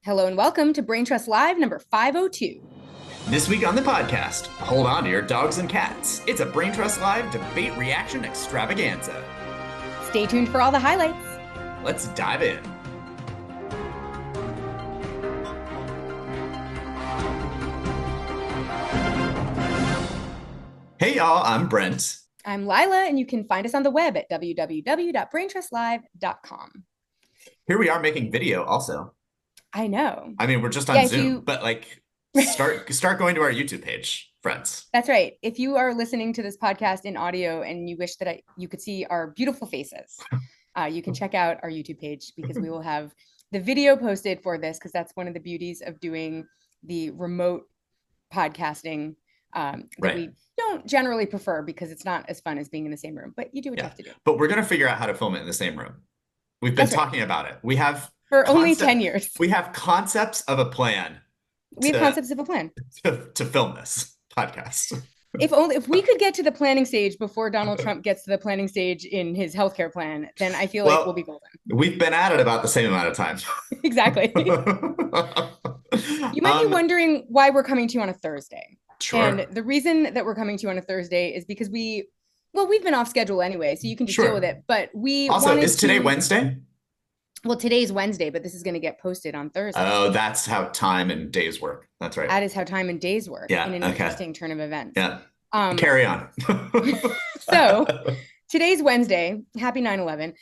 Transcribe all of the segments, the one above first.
Hello and welcome to Brain Trust Live number 502. This week on the podcast, hold on to your dogs and cats. It's a Brain Trust Live debate reaction extravaganza. Stay tuned for all the highlights. Let's dive in. Hey y'all, I'm Brent. I'm Lila, and you can find us on the web at www.braintrustlive.com. Here we are making video also. I know. I mean, we're just on Zoom, but like start going to our YouTube page, friends. That's right. If you are listening to this podcast in audio and you wish that you could see our beautiful faces, you can check out our YouTube page because we will have the video posted for this, because that's one of the beauties of doing the remote podcasting that we don't generally prefer, because it's not as fun as being in the same room, but you do what you have to do. But we're going to figure out how to film it in the same room. We've been talking about it. We have for only 10 years. We have concepts of a plan. We have concepts of a plan to film this podcast. If we could get to the planning stage before Donald Trump gets to the planning stage in his healthcare plan, then I feel like we'll be golden. We've been at it about the same amount of time. Exactly. You might be wondering why we're coming to you on a Thursday. Sure. And the reason that we're coming to you on a Thursday is because we've been off schedule anyway, so you can just deal with it. But we also, is today Wednesday? Well, today's Wednesday, but this is going to get posted on Thursday. Oh, that's how time and days work. That's right. That is how time and days work in an interesting turn of events. Yeah. Carry on. So today's Wednesday. Happy 9/11.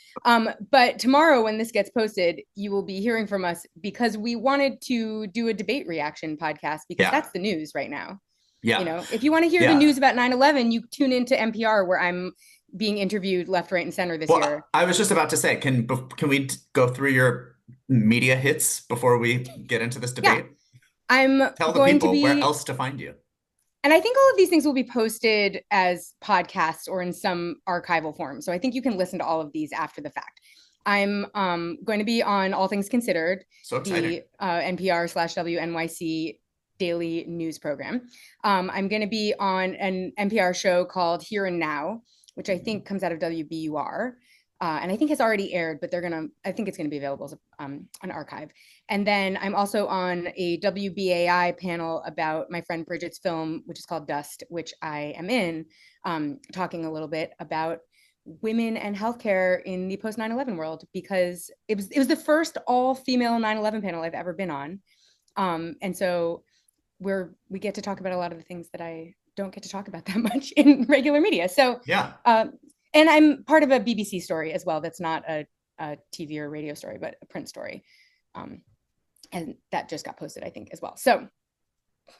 But tomorrow, when this gets posted, you will be hearing from us because we wanted to do a debate reaction podcast, because that's the news right now. Yeah. You know, if you want to hear the news about 9/11, you tune into NPR, where I'm being interviewed left, right, and center this year. I was just about to say, can we go through your media hits before we get into this debate? Yeah. Tell the people where else to find you. And I think all of these things will be posted as podcasts or in some archival form. So I think you can listen to all of these after the fact. I'm going to be on All Things Considered, so exciting. The NPR/WNYC daily news program. I'm going to be on an NPR show called Here and Now, which I think comes out of WBUR, and I think has already aired, but I think it's going to be available as an archive. And then I'm also on a WBAI panel about my friend Bridget's film, which is called Dust, which I am in, talking a little bit about women and healthcare in the post 9/11 world, because it was the first all-female 9/11 panel I've ever been on. And so we get to talk about a lot of the things that I don't get to talk about that much in regular media. So and I'm part of a BBC story as well. That's not a TV or radio story, but a print story. And that just got posted, I think, as well. So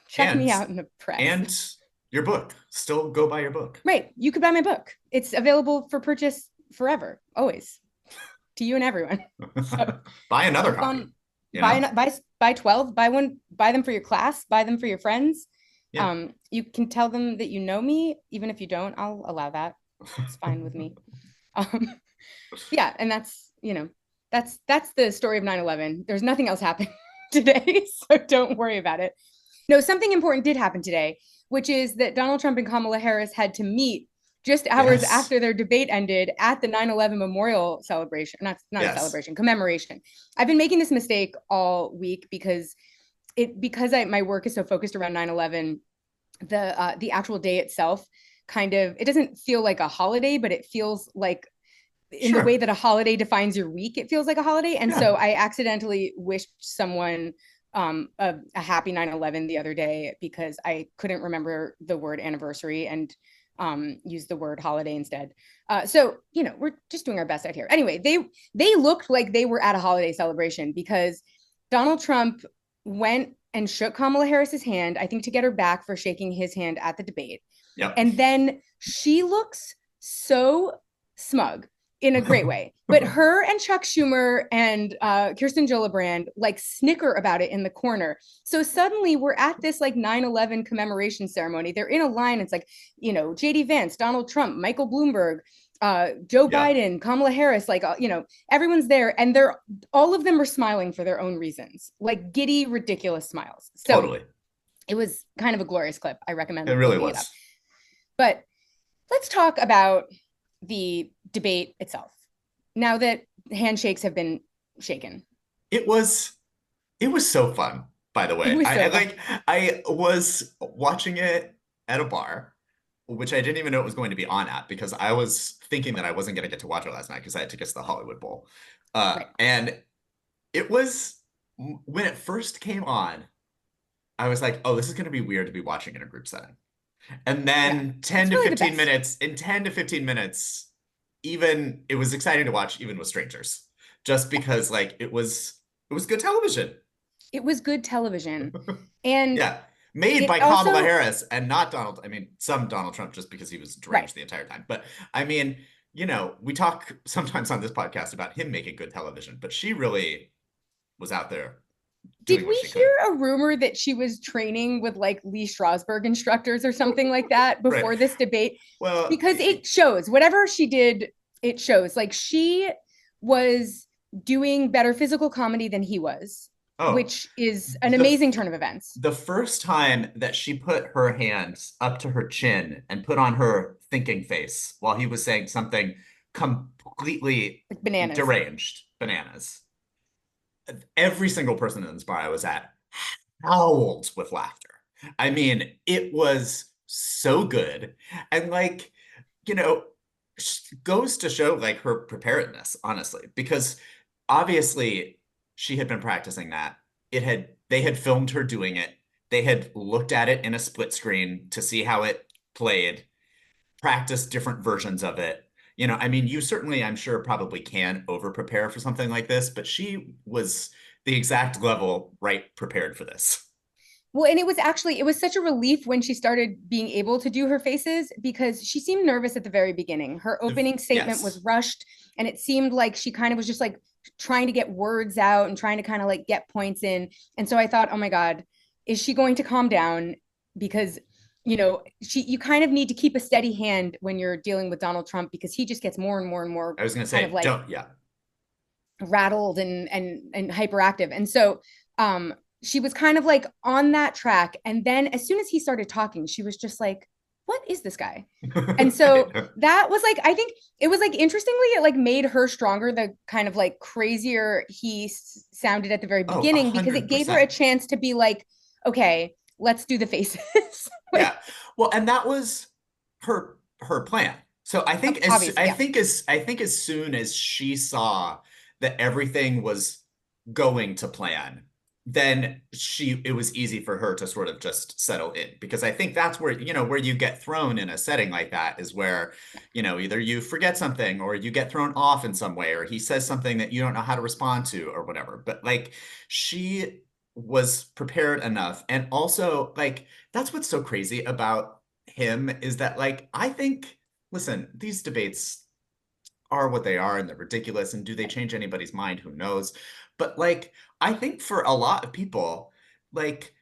check me out in the press. And your book. Still go buy your book. Right. You could buy my book. It's available for purchase forever, always, to you and everyone. So, buy another copy. Buy 12, buy one, buy them for your class, buy them for your friends. Yeah. You can tell them that you know me, even if you don't. I'll allow that. It's fine with me. Yeah, and that's the story of 9/11. There's nothing else happened today, so don't worry about it. No, something important did happen today, which is that Donald Trump and Kamala Harris had to meet just hours after their debate ended at the 9/11 memorial celebration, not a celebration, commemoration. I've been making this mistake all week because my work is so focused around 9/11. The actual day itself it doesn't feel like a holiday, but it feels like, in the way that a holiday defines your week, it feels like a holiday. And so I accidentally wished someone a happy 9/11 the other day because I couldn't remember the word anniversary and used the word holiday instead. So, we're just doing our best out here. Anyway, they looked like they were at a holiday celebration, because Donald Trump went and shook Kamala Harris's hand, I think to get her back for shaking his hand at the debate. Yep. And then she looks so smug in a great way. But her and Chuck Schumer and Kirsten Gillibrand snicker about it in the corner. So suddenly we're at this 9/11 commemoration ceremony. They're in a line. It's J.D. Vance, Donald Trump, Michael Bloomberg, Joe Biden, Kamala Harris, everyone's there. And all of them are smiling for their own reasons, giddy, ridiculous smiles. So totally. It was kind of a glorious clip. I recommend it. Really was. But let's talk about the debate itself, now that handshakes have been shaken. It was It was so fun, by the It way. was so fun. I was watching it at a bar, which I didn't even know it was going to be on at because I was thinking that I wasn't going to get to watch it last night because I had tickets to the Hollywood Bowl. Right. And it was when it first came on, I was like, oh, this is going to be weird to be watching in a group setting. And Yeah. then 10 It's to really the 15 best. minutes, in 10 to 15 minutes, even it was exciting to watch even with strangers, just Yeah. because like it was good television. It was good television. And Yeah. Made it by Kamala also, Harris and not Donald. I mean, some Donald Trump just because he was right. deranged the entire time. But I mean, we talk sometimes on this podcast about him making good television, but she really was out there Did doing what we she could. hear a rumor that she was training with like Lee Strasberg instructors or something like that Right. before this debate? Well, Because it shows whatever she did, it shows. Like she was doing better physical comedy than he was, oh, which is an the amazing turn of events. the first time that she put her hands up to her chin and put on her thinking face while he was saying something completely Like bananas. deranged, bananas. Every single person in this bar I was at howled with laughter. I mean, it was so good. And like, you know, goes to show like her preparedness, honestly, because obviously she had been practicing that. They had filmed her doing it. They had looked at it in a split screen to see how it played, practiced different versions of it. I mean, you certainly, I'm sure, probably can over prepare for something like this, but she was the exact level right prepared for this. Well, and it was such a relief when she started being able to do her faces because she seemed nervous at the very beginning. Her opening statement was Yes. rushed, and it seemed like she kind of was just like trying to get words out and trying to kind of like get points in. And so I thought, oh my God, is she going to calm down? Because you kind of need to keep a steady hand when you're dealing with Donald Trump because he just gets more and more and more I was going to kind of say, like don't, yeah. rattled and hyperactive. And so she was kind of like on that track. And then as soon as he started talking, she was just like, what is this guy? And so that was like, I think it was like interestingly, it like made her stronger, the kind of like crazier he sounded at the very Oh, a beginning, because it hundred gave her a percent. chance to be like, okay, let's do the faces. Yeah. Like, Well, and that was her plan. So obviously, yeah. I think as soon as she saw that everything was going to plan, then it was easy for her to sort of just settle in because I think that's where, where you get thrown in a setting like that is where, either you forget something or you get thrown off in some way or he says something that you don't know how to respond to or whatever. But like she was prepared enough. And also like that's what's so crazy about him is that like I think listen, these debates are what they are and they're ridiculous and do they change anybody's mind? Who knows? But like I think for a lot of people, like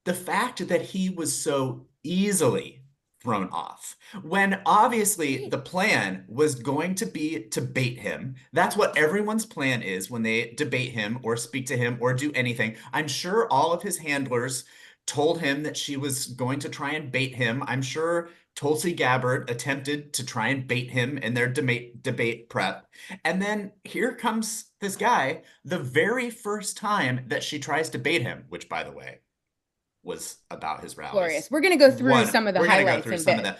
the fact that he was so easily thrown off when obviously the plan was going to be to bait him. That's what everyone's plan is when they debate him or speak to him or do anything. I'm sure all of his handlers told him that she was going to try and bait him. I'm sure Tulsi Gabbard attempted to try and bait him in their debate prep. And then here comes this guy, the very first time that she tries to bait him, which by the way, was about his rallies. Glorious. We're going to go through One, some of the we're gonna go highlights through in a some of bit.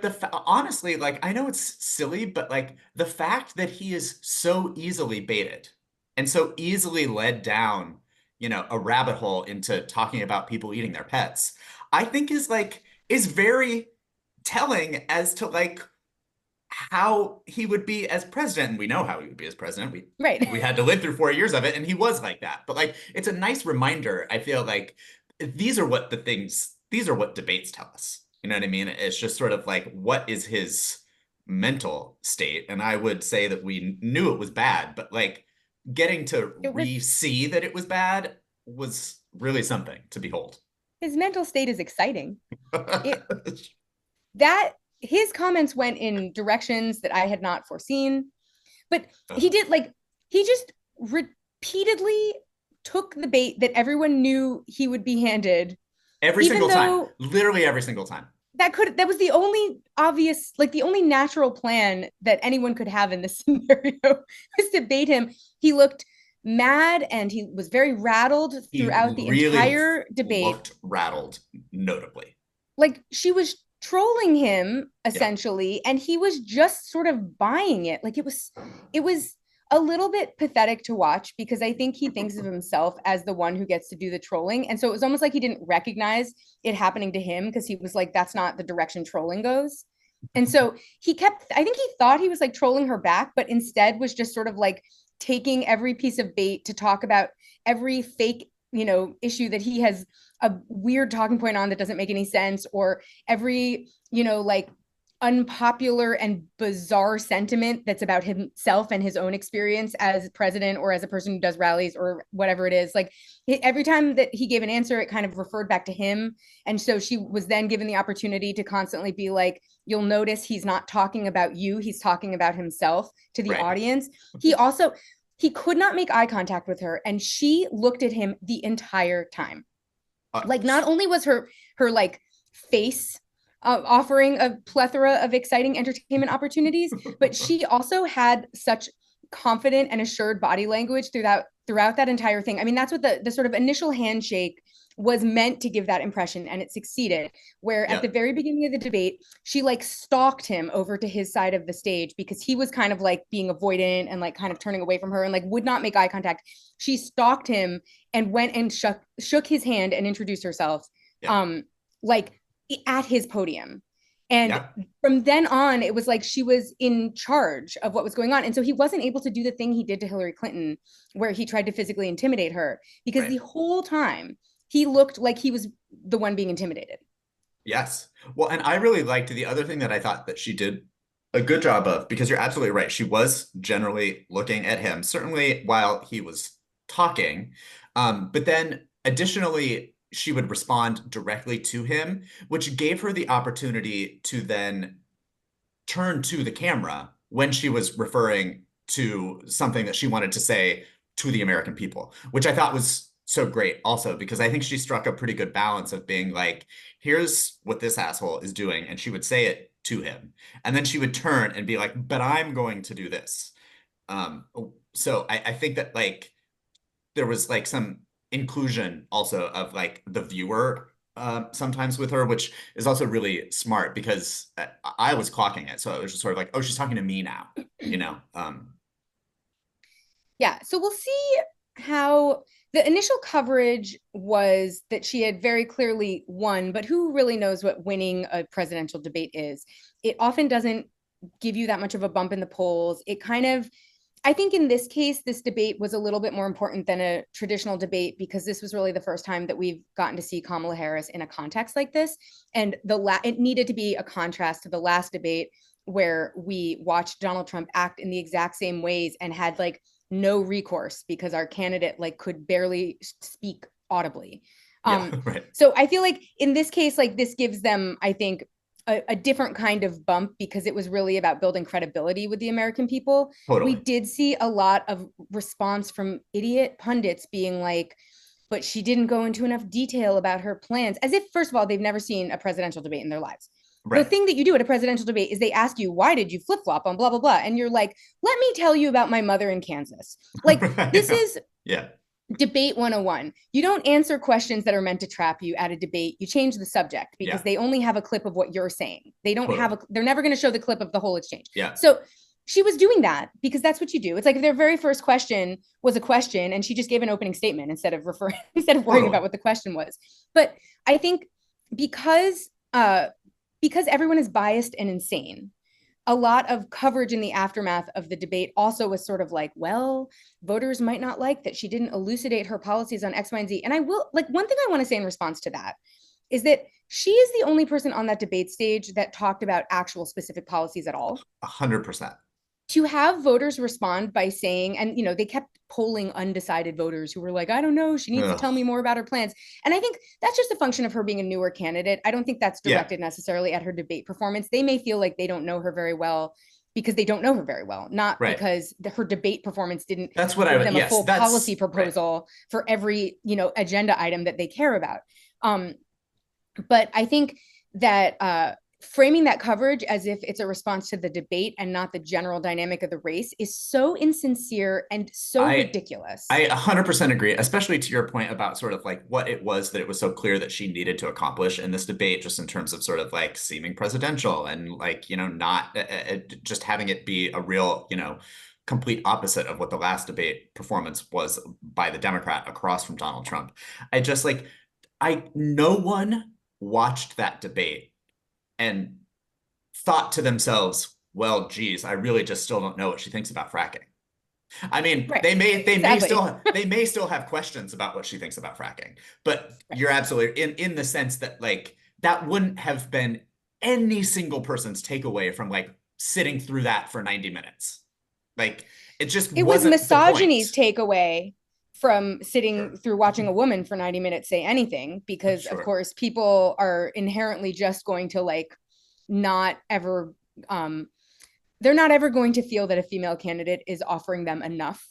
that, but honestly, like I know it's silly, but like the fact that he is so easily baited and so easily led down, a rabbit hole into talking about people eating their pets, I think is very telling as to like how he would be as president. And we know how he would be as president. Right. We had to live through 4 years of it, and he was like that. But like it's a nice reminder, I feel like these are what debates tell us. You know what I mean? It's just sort of like what is his mental state? And I would say that we knew it was bad, but like getting to It was re-see that it was bad was really something to behold. his mental state is exciting. It that his comments went in directions that I had not foreseen. But he did like he just repeatedly took the bait that everyone knew he would be handed, Every even single time, though literally every single time. that was the only obvious, like the only natural plan that anyone could have in this scenario was to bait him. He looked mad and he was very rattled He throughout the really entire debate. looked rattled, notably. Like she was trolling him Yeah. essentially, and he was just sort of buying it. Like it was a little bit pathetic to watch because I think he thinks of himself as the one who gets to do the trolling. And so it was almost like he didn't recognize it happening to him because he was like, that's not the direction trolling goes. And so I think he thought he was like trolling her back, but instead was just sort of like taking every piece of bait to talk about every fake, issue that he has a weird talking point on that doesn't make any sense, or every, like unpopular and bizarre sentiment that's about himself and his own experience as president or as a person who does rallies or whatever it is. Like every time that he gave an answer, it kind of referred back to him. And so she was then given the opportunity to constantly be like, you'll notice he's not talking about you, he's talking about himself to the Right. audience. He could not make eye contact with her, and she looked at him the entire time. Uh, Like not only was her like face offering a plethora of exciting entertainment opportunities, but she also had such confident and assured body language throughout that entire thing. I mean, that's what the sort of initial handshake was meant to give that impression, and it succeeded. Where at yeah. the very beginning of the debate, she like stalked him over to his side of the stage because he was kind of like being avoidant and like kind of turning away from her and like would not make eye contact. She stalked him and went and shook his hand and introduced herself, Yeah. like at his podium. And Yeah. from then on, it was like she was in charge of what was going on. And so he wasn't able to do the thing he did to Hillary Clinton, where he tried to physically intimidate her, because Right. the whole time he looked like he was the one being intimidated. Yes. Well, and I really liked the other thing that I thought that she did a good job of, because you're absolutely right. She was generally looking at him, certainly while he was talking. But then additionally, she would respond directly to him, which gave her the opportunity to then turn to the camera when she was referring to something that she wanted to say to the American people, which I thought was so great also, because I think she struck a pretty good balance of being like, here's what this asshole is doing. And she would say it to him. And then she would turn and be like, but I'm going to do this. So I think that like there was like some inclusion also of like the viewer sometimes with her, which is also really smart because I was clocking it. So it was just sort of like, oh, she's talking to me now, you know? Yeah. So we'll see how the initial coverage was that she had very clearly won, but who really knows what winning a presidential debate is? It often doesn't give you that much of a bump in the polls. It kind of, I think in this case, this debate was a little bit more important than a traditional debate because this was really the first time that we've gotten to see Kamala Harris in a context like this. And it needed to be a contrast to the last debate where we watched Donald Trump act in the exact same ways and had like no recourse because our candidate like could barely speak audibly. Yeah, right. So I feel like in this case, like this gives them, I think, a different kind of bump because it was really about building credibility with the American people. We Totally. did see a lot of response from idiot pundits being like, but she didn't go into enough detail about her plans, as if, first of all, they've never seen a presidential debate in their lives. The Right. thing that you do at a presidential debate is they ask you, why did you flip flop on blah, blah, blah? And you're like, let me tell you about my mother in Kansas. Like, this is Yeah. debate 101. You don't answer questions that are meant to trap you at a debate. You change the subject because Yeah. they only have a clip of what you're saying. They don't Totally. they're never going to show the clip of the whole exchange. Yeah. So she was doing that because that's what you do. It's like if their very first question was a question and she just gave an opening statement instead of worrying Totally. about what the question was. But I think because because everyone is biased and insane, a lot of coverage in the aftermath of the debate also was sort of like, well, voters might not like that she didn't elucidate her policies on X, Y, and Z. And I will, like, one thing I want to say in response to that is that she is the only person on that debate stage that talked about actual specific policies at all. 100%. To have voters respond by saying, and they kept polling undecided voters who were like, I don't know, she needs to tell me more about her plans. And I think that's just a function of her being a newer candidate. I don't think that's directed necessarily at her debate performance. They may feel like they don't know her very well because they don't know her very well, not right. because her debate performance didn't that's what give I them yes, a full that's, policy proposal right. for every agenda item that they care about. But I think that framing that coverage as if it's a response to the debate and not the general dynamic of the race is so insincere and so I ridiculous. I 100% agree, especially to your point about sort of like what it was that it was so clear that she needed to accomplish in this debate, just in terms of sort of like seeming presidential and like, not just having it be a real, complete opposite of what the last debate performance was by the Democrat across from Donald Trump. I just like, no one watched that debate and thought to themselves, well, geez, I really just still don't know what she thinks about fracking. I mean, Right. they may Sadly. still have questions about what she thinks about fracking, but Right. you're absolutely in the sense that like that wouldn't have been any single person's takeaway from like sitting through that for 90 minutes. Like it just It was wasn't the misogyny's point. takeaway from sitting Sure. through watching a woman for 90 minutes say anything, because of Sure. course people are inherently just going to like not ever they're not ever going to feel that a female candidate is offering them enough,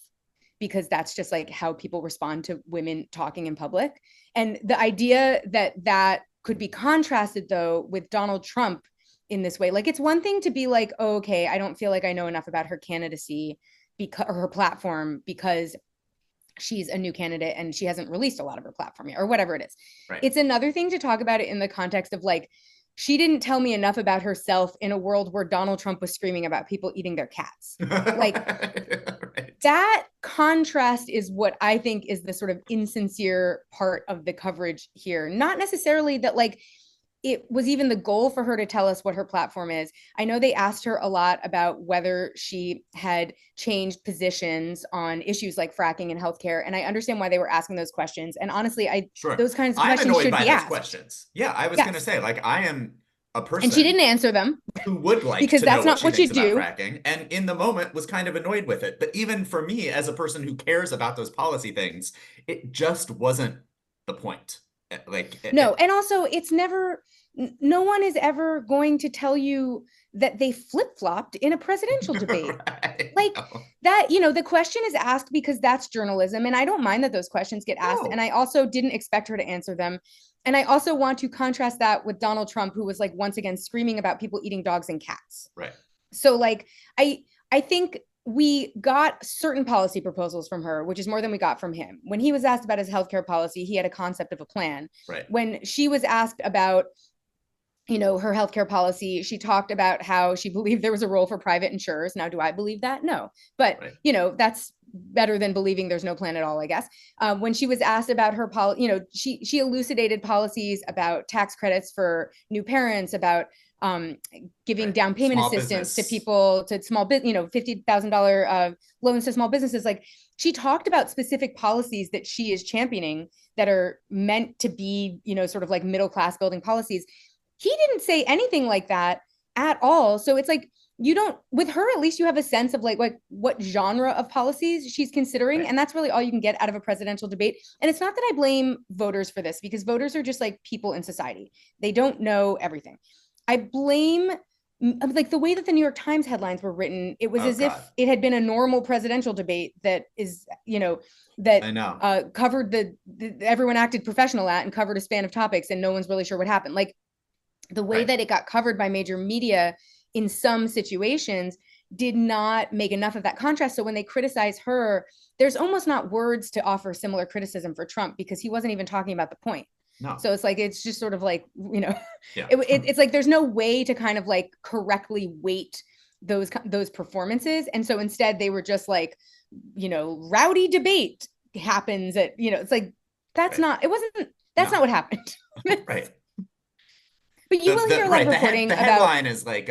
because that's just like how people respond to women talking in public. And the idea that that could be contrasted though with Donald Trump in this way, like it's one thing to be like, oh, okay, I don't feel like I know enough about her candidacy because or her platform because she's a new candidate and she hasn't released a lot of her platform yet or whatever it is. Right. It's another thing to talk about it in the context of like, she didn't tell me enough about herself in a world where Donald Trump was screaming about people eating their cats. Like Right. that contrast is what I think is the sort of insincere part of the coverage here. Not necessarily that like it was even the goal for her to tell us what her platform is. I know they asked her a lot about whether she had changed positions on issues like fracking and healthcare. And I understand why they were asking those questions. And honestly, Sure. those kinds of I'm questions annoyed should by be those asked. questions. Yeah, I was going to Yes. say, like, I am a And she person didn't answer them who would like because to know that's what not she what thinks you about do. fracking, and in the moment was kind of annoyed with it. But even for me, as a person who cares about those policy things, it just wasn't the point. Like, No, and also it's never, no one is ever going to tell you that they flip-flopped in a presidential debate. right? Like No. that, the question is asked because that's journalism. And I don't mind that those questions get asked. And No. I also didn't expect her to answer them. And I also want to contrast that with Donald Trump, who was like once again screaming about people eating dogs and cats. Right. So like I think we got certain policy proposals from her, which is more than we got from him. When he was asked about his healthcare policy, he had a concept of a plan. Right. When she was asked about her healthcare policy, she talked about how she believed there was a role for private insurers. Now, do I believe that? No, but Right. that's better than believing there's no plan at all, I guess. When she was asked about her she elucidated policies about tax credits for new parents, about giving Right. down payment Small assistance to business. people, to small business, $50,000 loans to small businesses. Like she talked about specific policies that she is championing that are meant to be, sort of like middle class building policies. He didn't say anything like that at all. So it's like you don't, with her at least you have a sense of like what genre of policies she's considering, Right. and that's really all you can get out of a presidential debate. And it's not that I blame voters for this, because voters are just like people in society. They don't know everything. I blame like the way that the New York Times headlines were written. It was Oh as if God. it had been a normal presidential debate that is, that I know. covered everyone acted professional at and covered a span of topics, and no one's really sure what happened. Like the way Right. that it got covered by major media in some situations did not make enough of that contrast. So when they criticize her, there's almost not words to offer similar criticism for Trump, because he wasn't even talking about the point. No. So it's like, it's just sort of like, Yeah. it's like there's no way to kind of like correctly weight those performances. And so instead they were just like, rowdy debate happens at, it's like, that's Right. not, it wasn't, that's No. not what happened. Right. But you will hear a lot of Right. reporting The about headline is like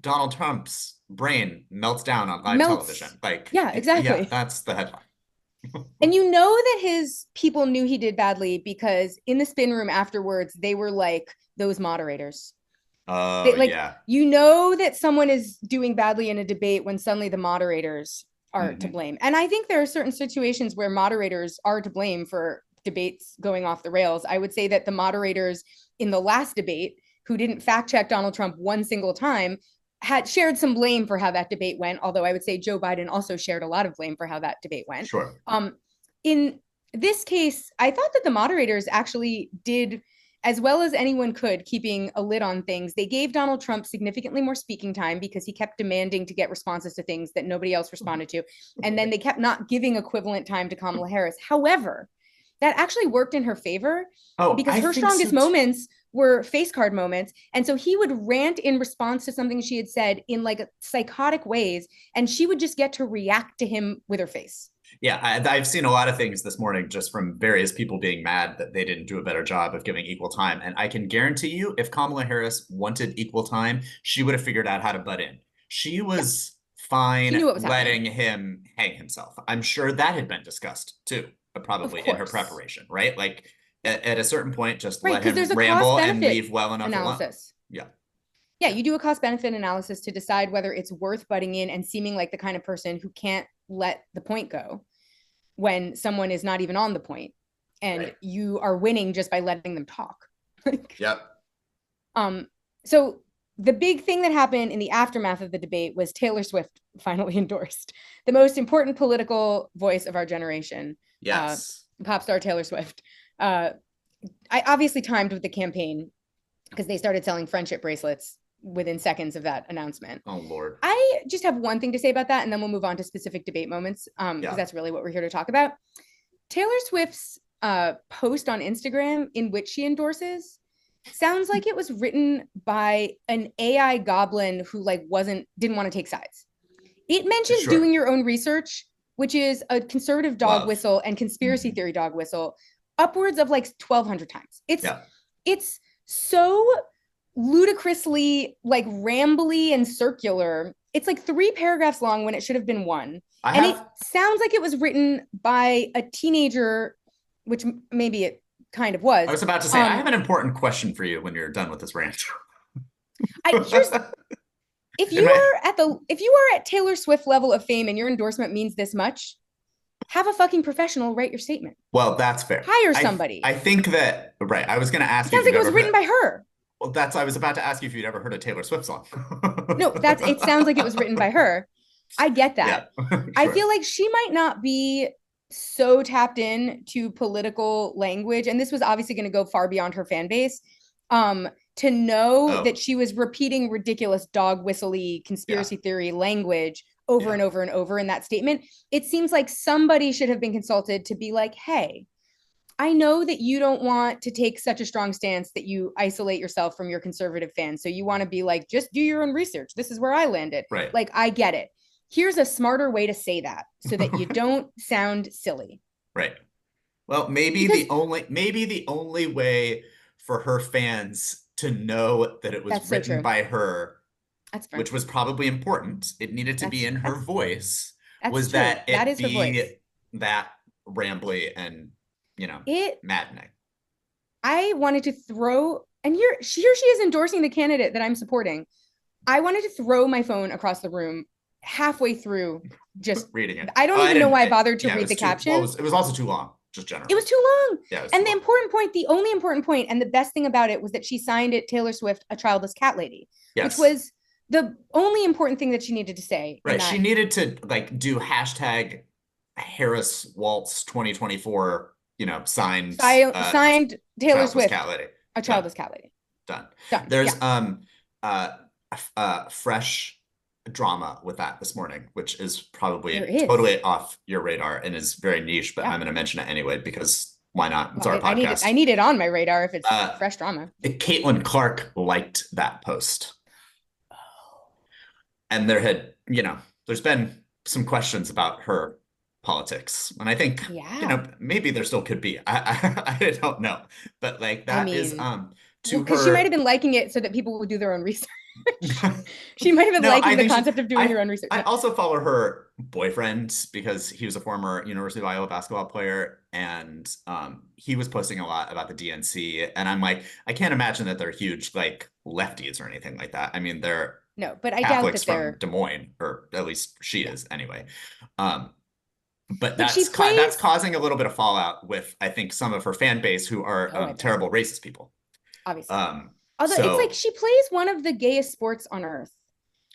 Donald Trump's brain melts down on live television. melts. Like, Yeah, yeah, exactly. that's the headline. And that his people knew he did badly, because in the spin room afterwards, they were like, those moderators. Oh They like, yeah. that someone is doing badly in a debate when suddenly the moderators are to Hmm. blame. And I think there are certain situations where moderators are to blame for debates going off the rails. I would say that the moderators in the last debate, who didn't fact check Donald Trump one single time, had shared some blame for how that debate went. Although I would say Joe Biden also shared a lot of blame for how that debate went. Sure. In this case, I thought that the moderators actually did as well as anyone could, keeping a lid on things. They gave Donald Trump significantly more speaking time because he kept demanding to get responses to things that nobody else responded to. And then they kept not giving equivalent time to Kamala Harris. However, that actually worked in her favor because her strongest moments were face card moments. And so he would rant in response to something she had said in like psychotic ways, and she would just get to react to him with her face. Yeah, I've seen a lot of things this morning just from various people being mad that they didn't do a better job of giving equal time. And I can guarantee you, if Kamala Harris wanted equal time, she would have figured out how to butt in. She was fine letting him hang himself. I'm sure that had been discussed too, probably in her preparation, right? Like at a certain point, just let him ramble and leave well enough analysis. Alone. Yeah, you do a cost-benefit analysis to decide whether it's worth butting in and seeming like the kind of person who can't let the point go when someone is not even on the point, and you are winning just by letting them talk. Yep. So the big thing that happened in the aftermath of the debate was Taylor Swift finally endorsed, the most important political voice of our generation. Yes. Pop star Taylor Swift. I obviously timed with the campaign because they started selling friendship bracelets within seconds of that announcement. Oh, Lord. I just have one thing to say about that, and then we'll move on to specific debate moments, because that's really what we're here to talk about. Taylor Swift's post on Instagram in which she endorses sounds like it was written by an AI goblin who didn't want to take sides. It mentions doing your own research, which is a conservative dog whistle and conspiracy theory dog whistle, upwards of like 1,200 times. It's so ludicrously like rambly and circular. It's like 3 paragraphs long when it should have been 1. It sounds like it was written by a teenager, which maybe it kind of was. I was about to say, I have an important question for you when you're done with this rant. If you are at Taylor Swift level of fame and your endorsement means this much, have a fucking professional write your statement. Well, that's fair. Hire somebody. I think that, right. I was going to ask you. It sounds like it was written by her. Well, I was about to ask you if you'd ever heard a Taylor Swift song. No, it sounds like it was written by her. I get that. Yeah, sure. I feel like she might not be so tapped in to political language, and this was obviously going to go far beyond her fan base, to know that she was repeating ridiculous dog whistle-y conspiracy theory language over and over and over in that statement. It seems like somebody should have been consulted to be like, hey, I know that you don't want to take such a strong stance that you isolate yourself from your conservative fans. So you want to be like, just do your own research. This is where I landed. Right. Like, I get it. Here's a smarter way to say that so that you don't sound silly. Right. Well, maybe the only way for her fans to know that it was written by her, which was probably important, it needed to be in her voice, was that it be that rambly and maddening. I wanted to throw, and here she is endorsing the candidate that I'm supporting. I wanted to throw my phone across the room halfway through, just reading it. I don't even know why I bothered to read the caption. It was also too long, just generally. It was too long. Yeah, and the only important point, and the best thing about it was that she signed it, Taylor Swift, a childless cat lady, which was the only important thing that she needed to say. Right. She needed to like do hashtag Harris Waltz 2024. Signed Taylor Swift, cat lady. A childless cat lady. Done. There's fresh drama with that this morning, which is probably totally off your radar and is very niche, but I'm going to mention it anyway because why not? It's our podcast. I need it on my radar if it's fresh drama. Caitlin Clark liked that post. And there's been some questions about her politics, and I think maybe there still could be. I don't know, but like that is because she might have been liking it so that people would do their own research. She might have been liking the concept of doing your own research. I also follow her boyfriend because he was a former University of Iowa basketball player, and he was posting a lot about the DNC, and I'm like, I can't imagine that they're huge like lefties or anything like that. I mean, they're but I Catholics doubt that they're from Des Moines, or at least she is anyway. But that's causing a little bit of fallout with, I think, some of her fan base who are terrible racist people. Obviously. Although it's like she plays one of the gayest sports on earth.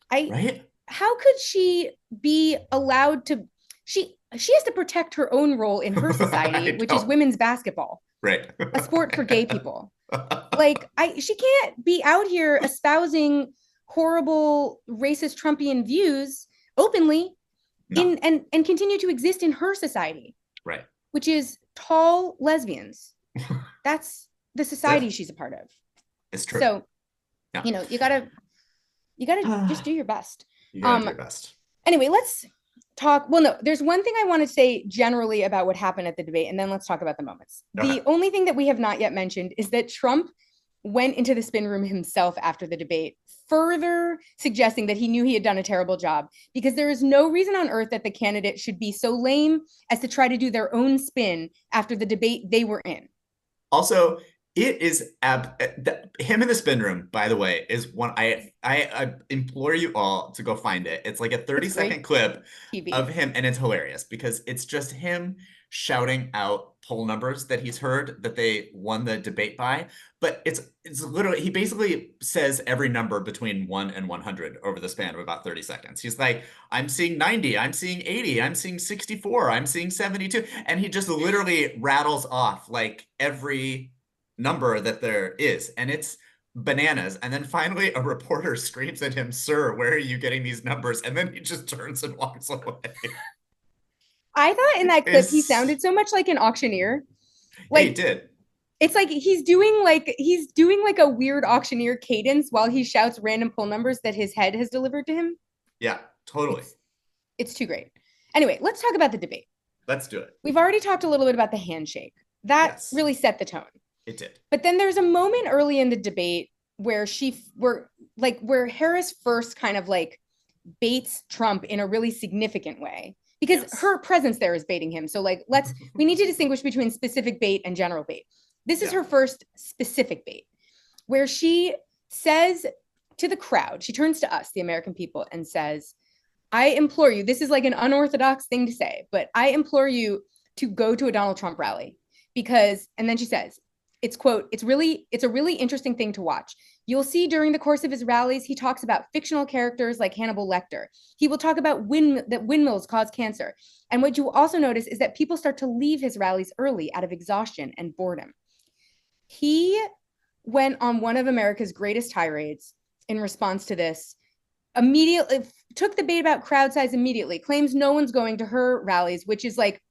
How could she be allowed to? She has to protect her own role in her society, which is women's basketball. Right. A sport for gay people. Like she can't be out here espousing horrible racist Trumpian views openly No, in and continue to exist in her society, right. which is tall lesbians. That's the That's it. society she's a part of. It's true. So, Yeah. you gotta just do your best. You gotta do Um your best. anyway, let's talk. Well, no, there's one thing I want to say generally about what happened at the debate, and then let's talk about the moments. Okay. The only thing that we have not yet mentioned is that Trump went into the spin room himself after the debate, further suggesting that he knew he had done a terrible job, because there is no reason on earth that the candidate should be so lame as to try to do their own spin after the debate they were in. Also, it is him in the spin room, by the way, is one I implore you all to go find it. It's like a It's 30-second great clip TV. of him, and it's hilarious because it's just him shouting out poll numbers that he's heard that they won the debate by. But it's literally he basically says every number between 1 and 100 over the span of about 30 seconds. He's like, I'm seeing 90, I'm seeing 80, I'm seeing 64, I'm seeing 72. And he just literally rattles off like every number that there is. And it's bananas. And then finally a reporter screams at him, Sir, where are you getting these numbers? And then he just turns and walks away. I thought in that clip he It's sounded so much like an auctioneer. He Like did. it's like he's doing like a weird auctioneer cadence while he shouts random poll numbers that his head has delivered to him. Yeah, totally. It's too great. Anyway, let's talk about the debate. Let's do it. We've already talked a little bit about the handshake. That Yes, really set the tone. it did. But then there's a moment early in the debate where where Harris first kind of like baits Trump in a really significant way, because Yes. her presence there is baiting him. So like we need to distinguish between specific bait and general bait. This is Yeah. her first specific bait, where she says to the crowd, she turns to us, the American people, and says, I implore you, this is like an unorthodox thing to say, but I implore you to go to a Donald Trump rally because, and then she says, it's quote, it's a really interesting thing to watch. You'll see during the course of his rallies, he talks about fictional characters like Hannibal Lecter. He will talk about that windmills cause cancer. And what you will also notice is that people start to leave his rallies early out of exhaustion and boredom. He went on one of America's greatest tirades in response to this, immediately took the bait about crowd size immediately, claims no one's going to her rallies, which is like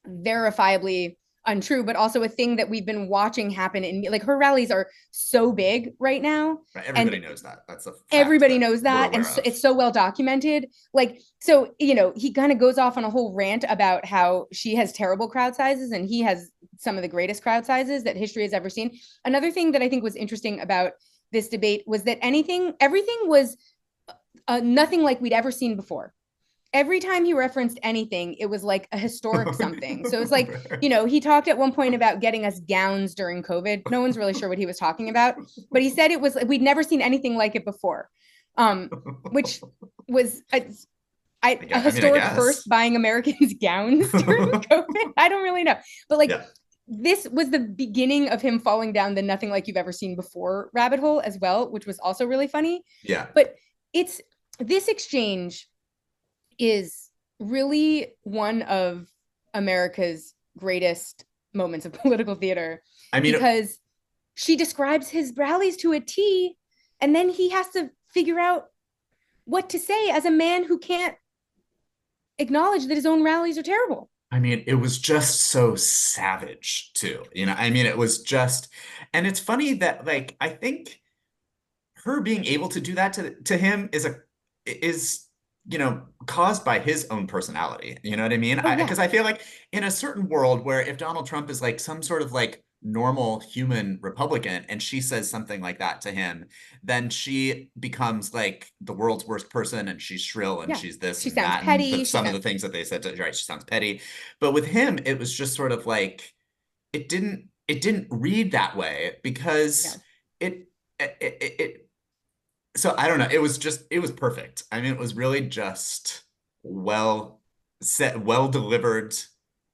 verifiably untrue, but also a thing that we've been watching happen in like her rallies are so big right now. Right. And Everybody knows that. That's a fact everybody that knows we're that. And aware so, of. it's so well documented. Like, so, he kind of goes off on a whole rant about how she has terrible crowd sizes and he has some of the greatest crowd sizes that history has ever seen. Another thing that I think was interesting about this debate was that everything was nothing like we'd ever seen before. Every time he referenced anything, it was like a historic something. So it's like, he talked at one point about getting us gowns during COVID. No one's really sure what he was talking about, but he said it was we'd never seen anything like it before, which was a I historic guess. first, buying Americans gowns during COVID. I don't really know, but like Yeah. this was the beginning of him falling down the nothing like you've ever seen before rabbit hole as well, which was also really funny. Yeah. But it's this exchange is really one of America's greatest moments of political theater, I mean, because she describes his rallies to a T, and then he has to figure out what to say as a man who can't acknowledge that his own rallies are terrible. it was just so savage too. It was just, and it's funny that like I think her being able to do that to him is caused by his own personality. You know what I mean? Oh yeah, Because I feel like in a certain world where if Donald Trump is like some sort of like normal human Republican and she says something like that to him, then she becomes like the world's worst person and she's shrill and yeah. she's this She and sounds that and petty. She some of the sounds things that they said to, right, she sounds petty. But with him, it was just sort of like it didn't read that way because yeah. it so I don't know. It was perfect. It was really just well set, well delivered,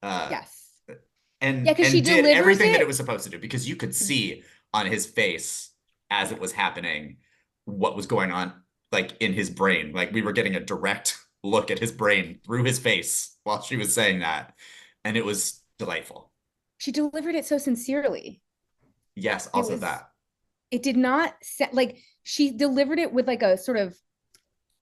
uh, Yes. Yeah, and because she did delivers everything that it it. was supposed to do because you could see on his face as Yeah. it was happening what was going on, like in his brain. Like we were getting a direct look at his brain through his face while she was saying that, and it was delightful. She delivered it so sincerely. Yes, It also was, that. it did not like she delivered it with like a sort of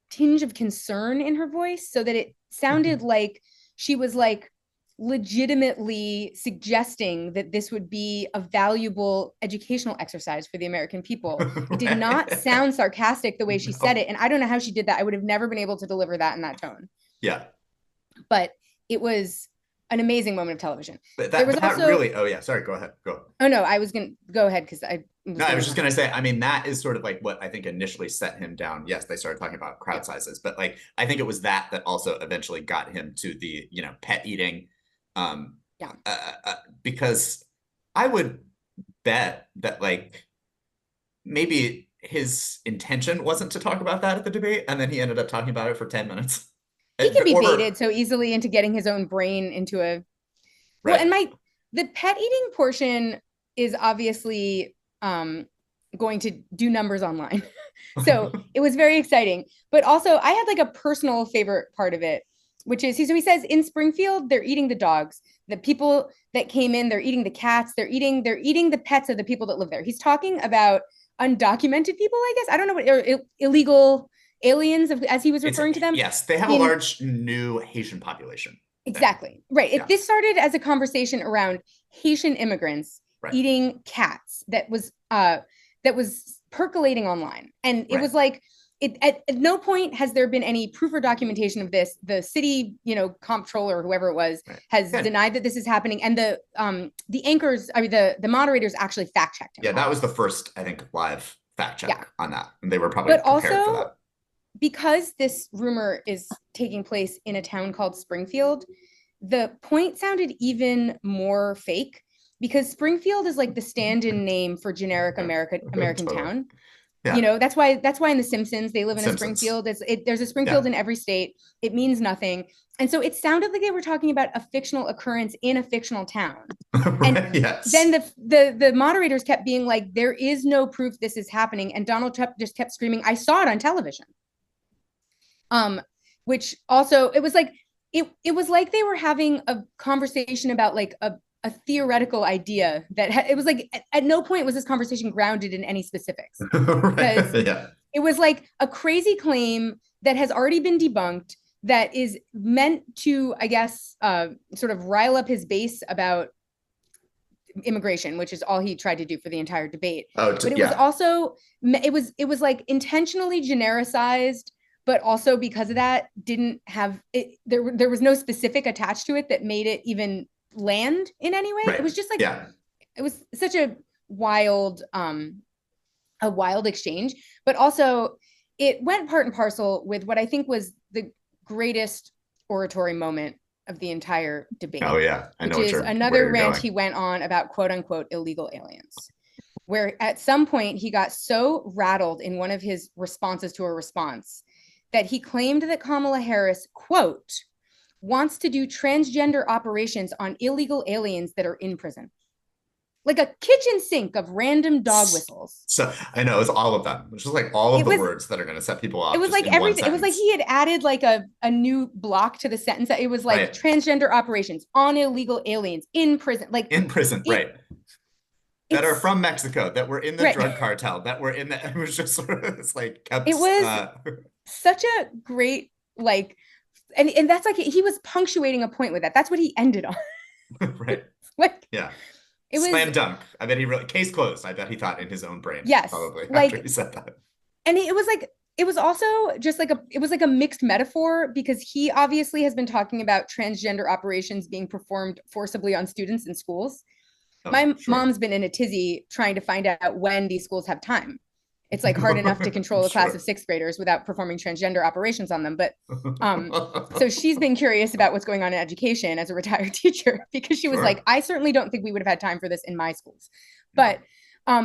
tinge of concern in her voice so that it sounded like she was like legitimately suggesting that this would be a valuable educational exercise for the American people. It did not Right. sound sarcastic the way she said No. it. And I don't know how she did that. I would have never been able to deliver that in that tone. Yeah. But it was an amazing moment of television. But There was that also, really, oh yeah, sorry, go ahead. Go. oh no, I was going to go ahead because I was No, I going was to just talk. gonna say, I mean, that is sort of like what I think initially set him down. Yes, they started talking about Yeah. crowd sizes, but like I think it was that that also eventually got him to the, pet eating. Um, Yeah. because I would bet that like maybe his intention wasn't to talk about that at the debate, and then he ended up talking about it for 10 minutes. He can be Or baited so easily into getting his own brain into a well, right. and the pet eating portion is obviously going to do numbers online. So it was very exciting. But also I had like a personal favorite part of it, which is he says in Springfield, they're eating the dogs. The people that came in, they're eating the cats, they're eating the pets of the people that live there. He's talking about undocumented people, I guess. I don't know what illegal aliens, as he was It's referring to them, yes, they have a in large new Haitian population there. exactly. Right. Yeah, This started as a conversation around Haitian immigrants right, eating cats that was percolating online. And it right, was like at no point has there been any proof or documentation of this. The city, comptroller, whoever it was, right. has Good. denied that this is happening. And the anchors, I mean the moderators actually fact checked him Yeah, on that was the this. first, I think, live fact Yeah. check on that. And they were probably But prepared for also that. because this rumor is taking place in a town called Springfield, the point sounded even more fake because Springfield is like the stand-in name for generic Yeah. American Totally. town. Yeah. That's why in The Simpsons they live in a Simpsons. Springfield. There's a Springfield Yeah. in every state. It means nothing, and so it sounded like they were talking about a fictional occurrence in a fictional town. And Right. then Yes. the moderators kept being like, "There is no proof this is happening," and Donald Trump just kept screaming, "I saw it on television." um which also it was like they were having a conversation about like a theoretical idea it was like at no point was this conversation grounded in any specifics Right. because Yeah. it was like a crazy claim that has already been debunked that is meant to, I guess, sort of rile up his base about immigration, which is all he tried to do for the entire debate. Oh, But it was yeah. also it was like intentionally genericized, but also because of that didn't have it. There was no specific attached to it that made it even land in any way. It Right. was just like Yeah. it was such wild a wild exchange, but also it went part and parcel with what I think was the greatest oratory moment of the entire Oh, debate, yeah. I which know is where another you're rant going. he went on about quote unquote illegal aliens, where at some point he got so rattled in one of his responses to a response that he claimed that Kamala Harris, quote, wants to do transgender operations on illegal aliens that are in prison. Like a kitchen sink of random dog whistles. So I know it's all of them. It's just like all of It the was words that are going to set people it off was just like in one everything. It was like sentence. he had added like a new block to the sentence. That it was like Right. transgender operations on illegal aliens in prison. Like In prison. it, Right. That are it's from Mexico, that were in the right. drug cartel, that were in the, it was just sort of, it's like It kept, was such a great like, and that's like he was punctuating a point with that. That's what he ended on. right. Like Yeah. it was Slam dunk. I bet he really, case closed. I bet he thought in his own brain, yes, probably after like he said that. and it was like it was also just like a mixed metaphor because he obviously has been talking about transgender operations being performed forcibly on students in schools. Oh, My sure. mom's been in a tizzy trying to find out when these schools have time. It's like hard enough to control a class of Sure. sixth graders without performing transgender operations on them. But so she's been curious about what's going on in education as a retired teacher because she was like, Sure. I certainly don't think we would have had time for this in my schools. Yeah.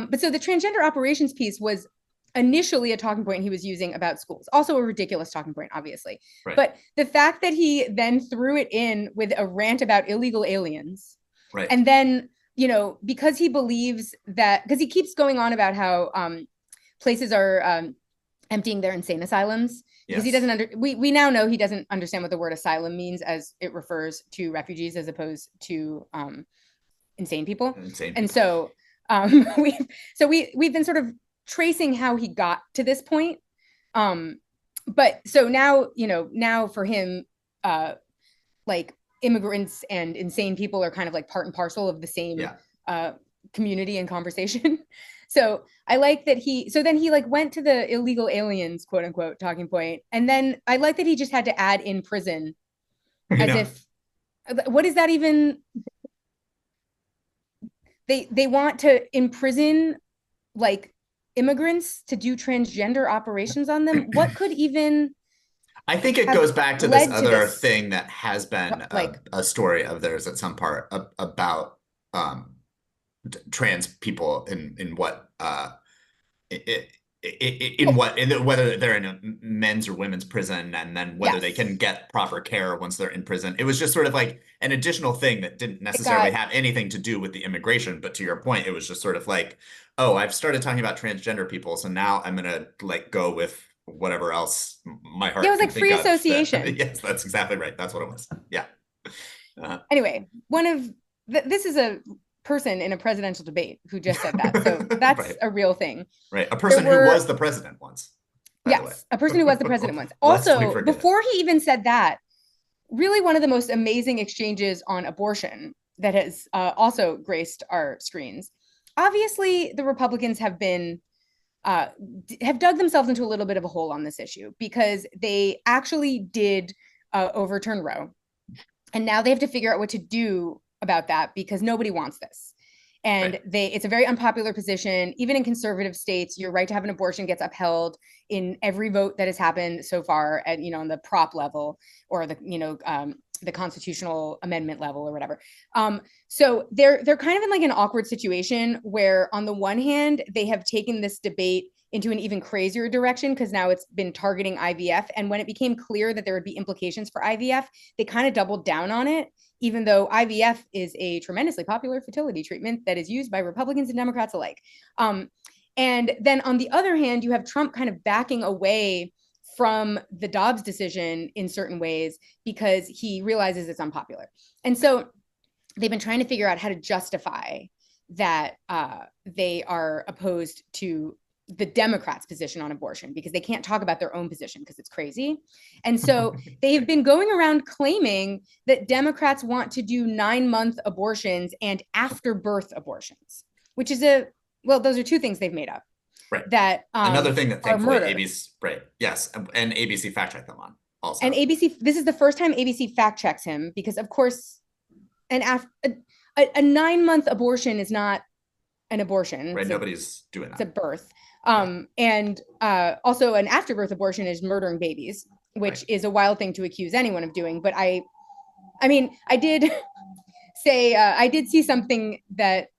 But so the transgender operations piece was initially a talking point he was using about schools, also a ridiculous talking point, obviously. Right. But the fact that he then threw it in with a rant about illegal aliens, Right. and then because he believes that because he keeps going on about how places are emptying their insane asylums because he Yes. doesn't we now know he doesn't understand what the word asylum means as it refers to refugees as opposed to insane people. Insane And people. so we've we've been sort of tracing how he got to this point. But so now, now for him, like immigrants and insane people are kind of like part and parcel of the same community and conversation. So I like that then he like went to the illegal aliens, quote unquote, talking point. And then I like that he just had to add in prison as if, what is that even? They want to imprison like immigrants to do transgender operations on them. What could even I think it goes back to this other this, thing that has been like a story of theirs at some part about trans people in what whether they're in a men's or women's prison, and then whether they can get proper care once they're in prison. It was just sort of like an additional thing that didn't necessarily have anything to do with the immigration. But to your point, it was just sort of like, oh, I've started talking about transgender people, so now I'm gonna like go with whatever else my heart. It was like free association. Yes, that's exactly right. That's what it was. Yeah. Anyway, this is a person in a presidential debate who just said that. So that's right. A real thing. Right. A person who was the president once. Yes, a person who was the president once. Also, before he even said that, really one of the most amazing exchanges on abortion that has also graced our screens. Obviously, the Republicans have dug themselves into a little bit of a hole on this issue because they actually did overturn Roe. And now they have to figure out what to do about that because nobody wants this. And it's a very unpopular position. Even in conservative states, your right to have an abortion gets upheld in every vote that has happened so far at, on the prop level or the constitutional amendment level or whatever. So they're kind of in like an awkward situation where on the one hand, they have taken this debate into an even crazier direction because now it's been targeting IVF. And when it became clear that there would be implications for IVF, they kind of doubled down on it, even though IVF is a tremendously popular fertility treatment that is used by Republicans and Democrats alike. And then on the other hand, you have Trump kind of backing away from the Dobbs decision in certain ways because he realizes it's unpopular. And so they've been trying to figure out how to justify that they are opposed to the Democrats' position on abortion because they can't talk about their own position because it's crazy. And so they've been going around claiming that Democrats want to do 9-month abortions and after birth abortions, which is those are two things they've made up. Right. That another thing that thankfully ABC, right. Yes. And ABC fact checked them on also. And ABC, this is the first time ABC fact checks him because of course, a 9-month abortion is not an abortion. Right. Nobody's doing that. It's a birth. And also an afterbirth abortion is murdering babies, which is a wild thing to accuse anyone of doing. But I did say, I did see something that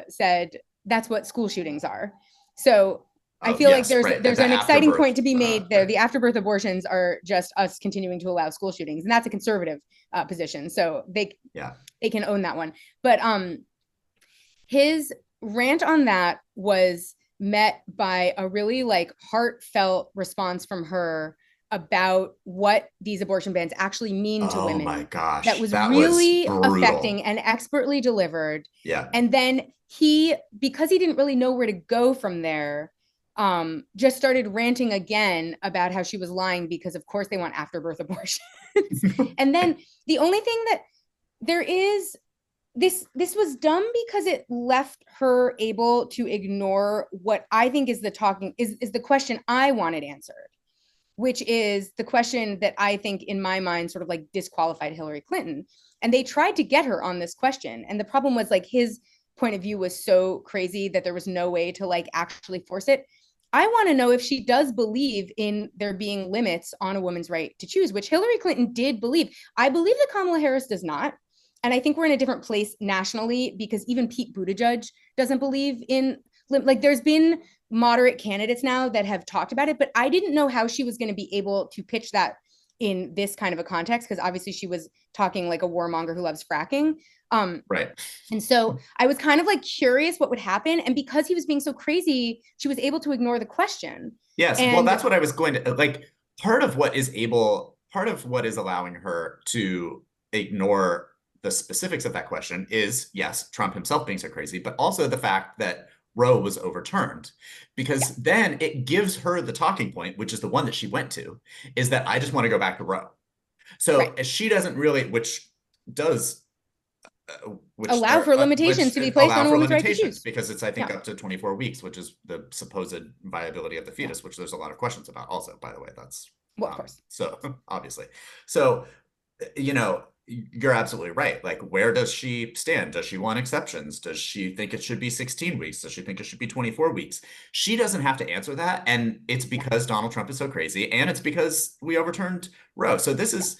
said that's what school shootings are. So I feel like there's an exciting point to be made there. Right. The afterbirth abortions are just us continuing to allow school shootings. And that's a conservative position. So they can own that one. But his rant on that was met by a really like heartfelt response from her about what these abortion bans actually mean to women. Oh my gosh. That was really affecting and expertly delivered. Yeah. And then because he didn't really know where to go from there, just started ranting again about how she was lying because of course they want afterbirth abortions. And then the only thing that there is, this was dumb because it left her able to ignore what I think is the question I wanted answered, which is the question that I think in my mind sort of like disqualified Hillary Clinton. And they tried to get her on this question. And the problem was like his point of view was so crazy that there was no way to like actually force it. I want to know if she does believe in there being limits on a woman's right to choose, which Hillary Clinton did believe. I believe that Kamala Harris does not. And I think we're in a different place nationally because even Pete Buttigieg doesn't believe in, like there's been moderate candidates now that have talked about it, but I didn't know how she was going to be able to pitch that in this kind of a context because obviously she was talking like a warmonger who loves fracking. Right. And so I was kind of like curious what would happen. And because he was being so crazy, she was able to ignore the question. Yes. Well, that's what I was going to like. Part of what is allowing her to ignore the specifics of that question is, yes, Trump himself being so crazy, but also the fact that Roe was overturned, because then it gives her the talking point, which is the one that she went to, is that I just want to go back to Roe. So Right. she doesn't really, which does which Allow for limitations which to be placed allow on a for woman's right to limitations, choose. because it's, I think, Yeah. up to 24 weeks, which is the supposed viability of the Yeah. fetus, which there's a lot of questions about also, by the way. That's Well, of course. so obviously. So, you know, you're absolutely right. Like, where does she stand? Does she want exceptions? Does she think it should be 16 weeks? Does she think it should be 24 weeks? She doesn't have to answer that. And it's Yeah. because Donald Trump is so crazy, and it's because we overturned Roe. So this Yeah. is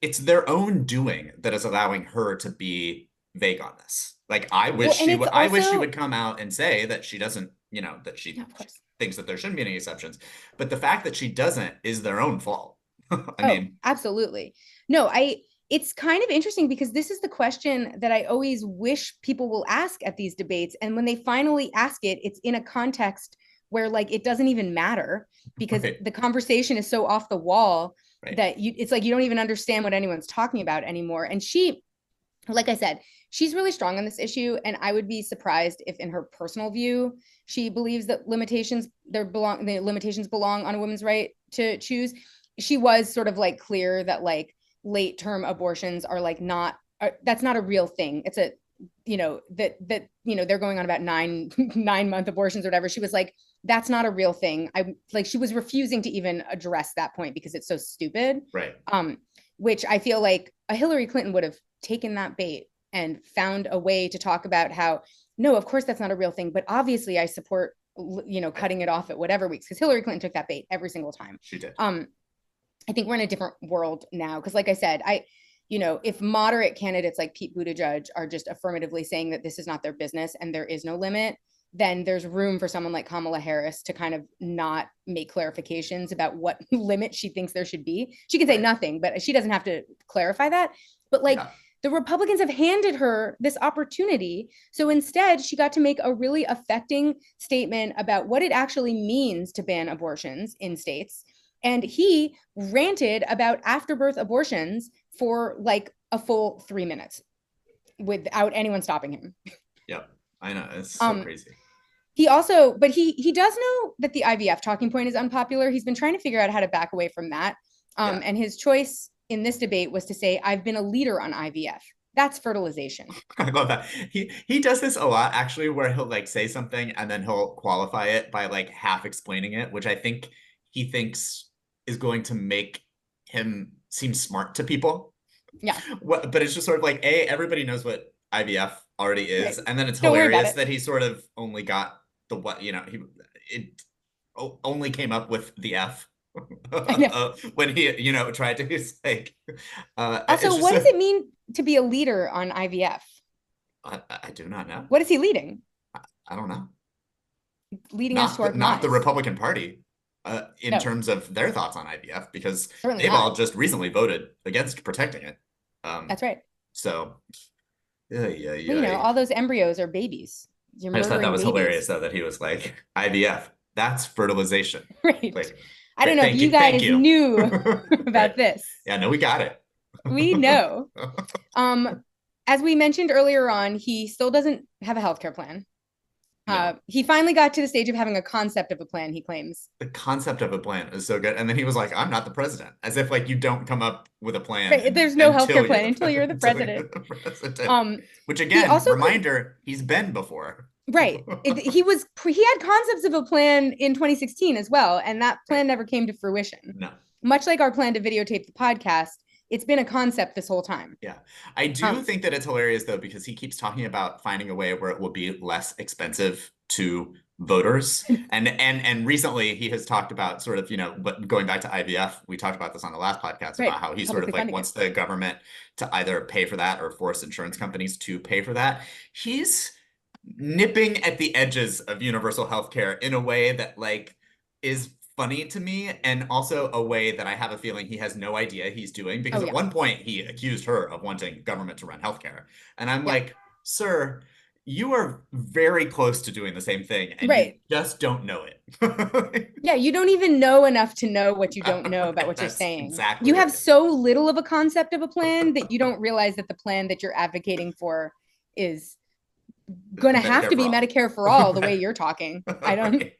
it's their own doing that is allowing her to be vague on this. Like, Well, and it's I wish she also, would come out and say that she doesn't, you know, that yeah, she of course. thinks that there shouldn't be any exceptions. But the fact that she doesn't is their own fault. I Oh, mean, absolutely. No, it's kind of interesting because this is the question that I always wish people will ask at these debates. And when they finally ask it, it's in a context where like it doesn't even matter because right, the conversation is so off the wall right. that it's like you don't even understand what anyone's talking about anymore. And she, like I said, she's really strong on this issue. And I would be surprised if in her personal view, she believes that the limitations belong on a woman's right to choose. She was sort of like clear that like late term abortions are like not, that's not a real thing. It's a, they're going on about 9 month abortions or whatever. She was like, that's not a real thing. I like, she was refusing to even address that point because it's so stupid. Right. Which I feel like a Hillary Clinton would have taken that bait and found a way to talk about how, no, of course that's not a real thing, but obviously I support, cutting it off at whatever weeks, because Hillary Clinton took that bait every single time. She did. I think we're in a different world now because, like I said, if moderate candidates like Pete Buttigieg are just affirmatively saying that this is not their business and there is no limit, then there's room for someone like Kamala Harris to kind of not make clarifications about what limit she thinks there should be. She can say nothing, but she doesn't have to clarify that. But like, Yeah. the Republicans have handed her this opportunity. So instead, she got to make a really affecting statement about what it actually means to ban abortions in states. And he ranted about afterbirth abortions for like a full 3 minutes without anyone stopping him. Yep. I know. It's so crazy. He also, but he does know that the IVF talking point is unpopular. He's been trying to figure out how to back away from that. And his choice in this debate was to say, I've been a leader on IVF. That's fertilization. I love that. He does this a lot, actually, where he'll like say something and then he'll qualify it by like half explaining it, which I think he thinks is going to make him seem smart to people. Yeah. But it's just sort of like, everybody knows what IVF already is, Right. and then it's Don't worry about hilarious it. that he sort of only got the what, it only came up with the F I know. when he, tried to, he's like, Also, it's just what does it mean to be a leader on IVF? I do not know. What is he leading? I don't know. Leading us to our Not the demise. Republican Party, in No, terms of their thoughts on IVF, because certainly they've all not. just recently voted against protecting it. That's right. So, yeah, yeah, Well, yeah. all those embryos are babies. You're I just thought that murdering was hilarious, babies. though, that he was like, IVF, that's fertilization. Right. Like, I don't know if thank you you, thank guys you. knew Right. about this. Yeah, no, we got it. We know. Um, as we mentioned earlier on, he still doesn't have a healthcare plan. No. He finally got to the stage of having a concept of a plan, he claims. The concept of a plan is so good. And then he was like, I'm not the president. As if like you don't come up with a plan Right. There's no until healthcare plan until you're the until you're president. the president. Which He again, also reminder, he's been before. right. He had concepts of a plan in 2016 as well, and that plan Right. never came to fruition. No. Much like our plan to videotape the podcast, it's been a concept this whole time. Yeah. I do think that it's hilarious though, because he keeps talking about finding a way where it will be less expensive to voters. And recently he has talked about sort of, but going back to IVF, we talked about this on the last podcast Right. about how he sort of Publicly like funding wants it. the government to either pay for that or force insurance companies to pay for that. He's nipping at the edges of universal healthcare in a way that like is funny to me, and also a way that I have a feeling he has no idea he's doing, because Oh, at yeah. one point he accused her of wanting government to run healthcare. And I'm Yeah. like, sir, you are very close to doing the same thing, and you Right. just don't know it. Yeah, you don't even know enough to know what you don't know about what you're That's saying. exactly You have right. so little of a concept of a plan that you don't realize that the plan that you're advocating for is going to have Medicare to for be all. Medicare for all the way you're talking. I don't. Right.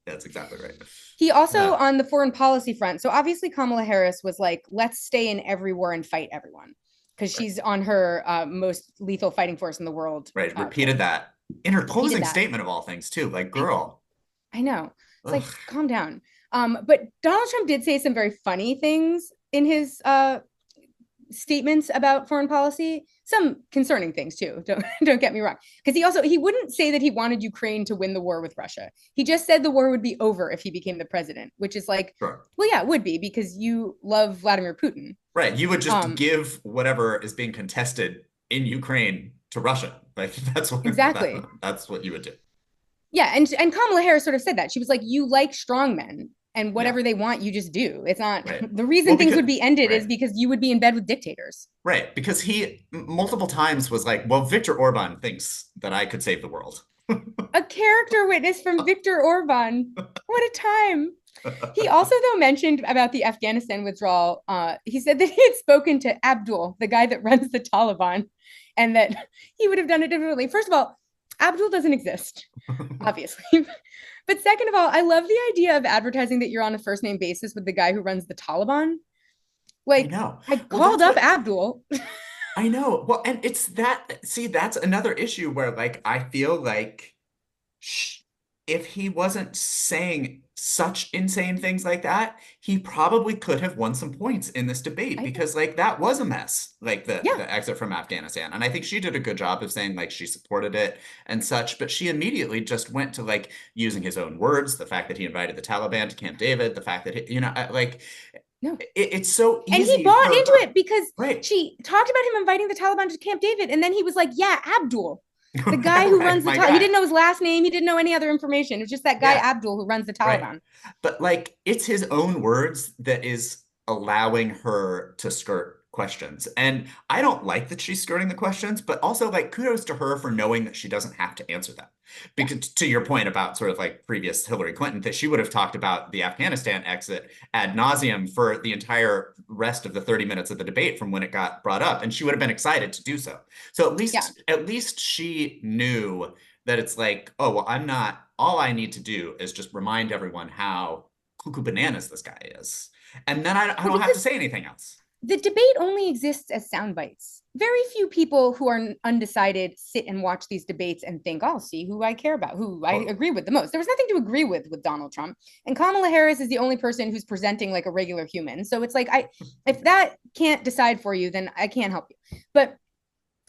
That's exactly right. He also, Uh, on the foreign policy front, so obviously Kamala Harris was like, let's stay in every war and fight everyone because right. she's on her most lethal fighting force in the world Right. Repeated course. that in her Repeated closing that. statement of all things too. Like, I, girl. I know. It's like, Ugh. calm down. But Donald Trump did say some very funny things in his statements about foreign policy, some concerning things too. Don't get me wrong. Because he wouldn't say that he wanted Ukraine to win the war with Russia. He just said the war would be over if he became the president, which is like, Sure. well, yeah, it would be because you love Vladimir Putin. Right. You would just Um, give whatever is being contested in Ukraine to Russia. Like exactly. that's what you would do. Yeah, and Kamala Harris sort of said that. She was like, you like strong men and Yeah. whatever they want, you just do. It's not Right. the reason Well, things because would be ended is right. because you would be in bed with dictators. Right. Because he multiple times was like, well, Viktor Orban thinks that I could save the world. A character witness from Viktor Orban. What a time. He also, though, mentioned about the Afghanistan withdrawal. He said that he had spoken to Abdul, the guy that runs the Taliban, and that he would have done it differently. First of all, Abdul doesn't exist, obviously. But second of all, I love the idea of advertising that you're on a first name basis with the guy who runs the Taliban. I Like, know. I Well, called that's up what Abdul. I know. Well, and it's that, see, that's another issue where like I feel like sh if he wasn't saying such insane things like that, he probably could have won some points in this debate I think, because like that was a mess, like yeah, the exit from Afghanistan. And I think she did a good job of saying like she supported it and such, but she immediately just went to like using his own words, the fact that he invited the Taliban to Camp David, the fact that he, like no. it's so And he easy bought for into her. it because Right. she talked about him inviting the Taliban to Camp David. And then he was like, yeah, Abdul, the guy who runs Right, the my Taliban. He guy. didn't know his last name. He didn't know any other information. It was just that guy, Yeah, Abdul, who runs the right. Taliban. But like it's his own words that is allowing her to skirt questions. And I don't like that she's skirting the questions, but also like kudos to her for knowing that she doesn't have to answer them. Yeah. Because to your point about sort of like previous Hillary Clinton, that she would have talked about the Afghanistan exit ad nauseum for the entire rest of the 30 minutes of the debate from when it got brought up. And she would have been excited to do so. So Yeah. at least she knew that it's like, oh, well, I'm not, all I need to do is just remind everyone how cuckoo bananas this guy is. And then I Well, don't have to because say anything else. the debate only exists as sound bites. Very few people who are undecided sit and watch these debates and think, I'll see who I care about, who I Totally. agree with the most. There was nothing to agree with Donald Trump. And Kamala Harris is the only person who's presenting like a regular human. So it's like, if that can't decide for you, then I can't help you. But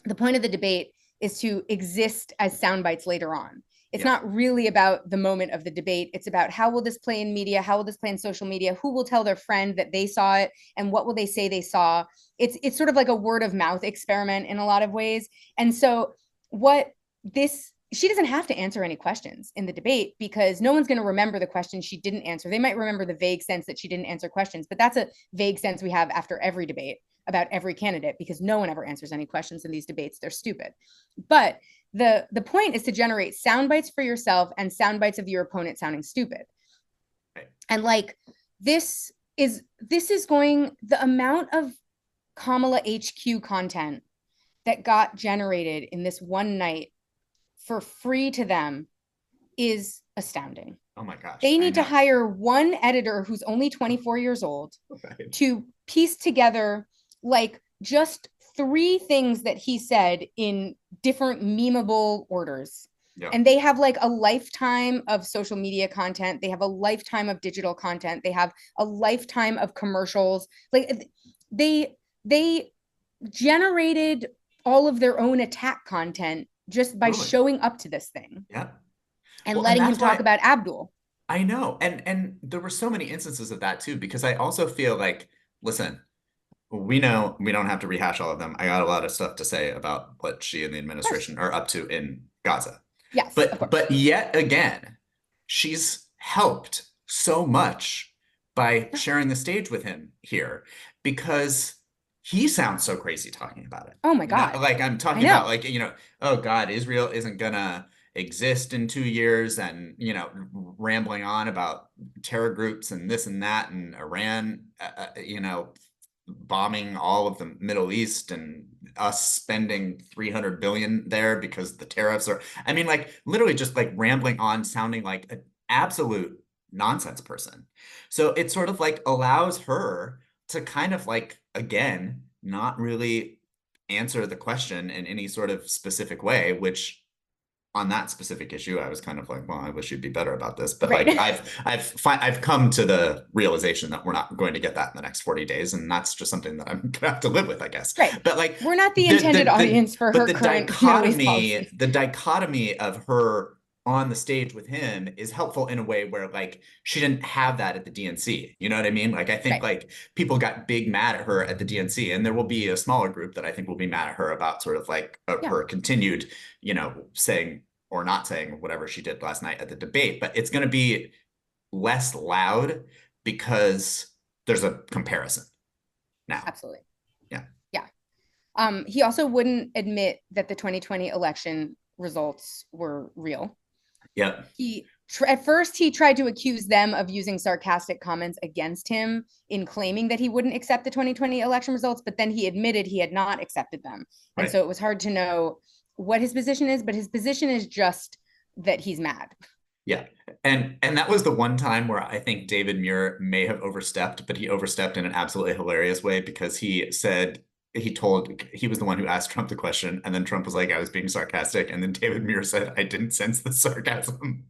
the point of the debate is to exist as sound bites later on. It's Yeah. not really about the moment of the debate. It's about how will this play in media? How will this play in social media? Who will tell their friend that they saw it? And what will they say they saw? It's sort of like a word of mouth experiment in a lot of ways. And so what this she doesn't have to answer any questions in the debate because no one's going to remember the questions she didn't answer. They might remember the vague sense that she didn't answer questions, but that's a vague sense we have after every debate about every candidate because no one ever answers any questions in these debates. They're stupid. But the point is to generate sound bites for yourself and sound bites of your opponent sounding stupid. Right. And like this is going the amount of Kamala HQ content that got generated in this one night for free to them is astounding. Oh my gosh, They I need to know. hire one editor who's only 24 years old Right. to piece together like just three things that he said in different memeable orders. Yeah. And they have like a lifetime of social media content. They have a lifetime of digital content. They have a lifetime of commercials. Like they generated all of their own attack content just by Totally. showing up to this thing Yeah. and Well, and letting him that's talk why about Abdul. I know. And there were so many instances of that too, because I also feel like, listen, we know we don't have to rehash all of them. I got a lot of stuff to say about what she and the Of course. administration are up to in Gaza. Yes, of course. But yet again, she's helped so much by sharing the stage with him here because he sounds so crazy talking about it. Oh my Not God. like I'm I talking about know. like, oh God, Israel isn't gonna exist in 2 years and, rambling on about terror groups and this and that and Iran, bombing all of the Middle East and us spending 300 billion there because the tariffs are, I mean, like literally just like rambling on, sounding like an absolute nonsense person. So it sort of like allows her to kind of like, again, not really answer the question in any sort of specific way, which on that specific issue, I was kind of like, well, I wish you'd be better about this. But like, Right. I've come to the realization that we're not going to get that in the next 40 days, and that's just something that I'm gonna have to live with, I guess. Right. But like, We're not the the intended the the audience for but her the current Middle East dichotomy, policy. the dichotomy of her on the stage with him is helpful in a way where like she didn't have that at the DNC. You know what I mean? Like I think Right. like people got big mad at her at the DNC, and there will be a smaller group that I think will be mad at her about sort of like Yeah. her continued, saying or not saying whatever she did last night at the debate, but it's going to be less loud because there's a comparison now. Absolutely. Yeah. Yeah. He also wouldn't admit that the 2020 election results were real. Yep. At first he tried to accuse them of using sarcastic comments against him in claiming that he wouldn't accept the 2020 election results, but then he admitted he had not accepted them. And Right. so it was hard to know what his position is, but his position is just that he's mad. Yeah. And that was the one time where I think David Muir may have overstepped, but he overstepped in an absolutely hilarious way because he was the one who asked Trump the question, and then Trump was like, I was being sarcastic, and then David Muir said, I didn't sense the sarcasm.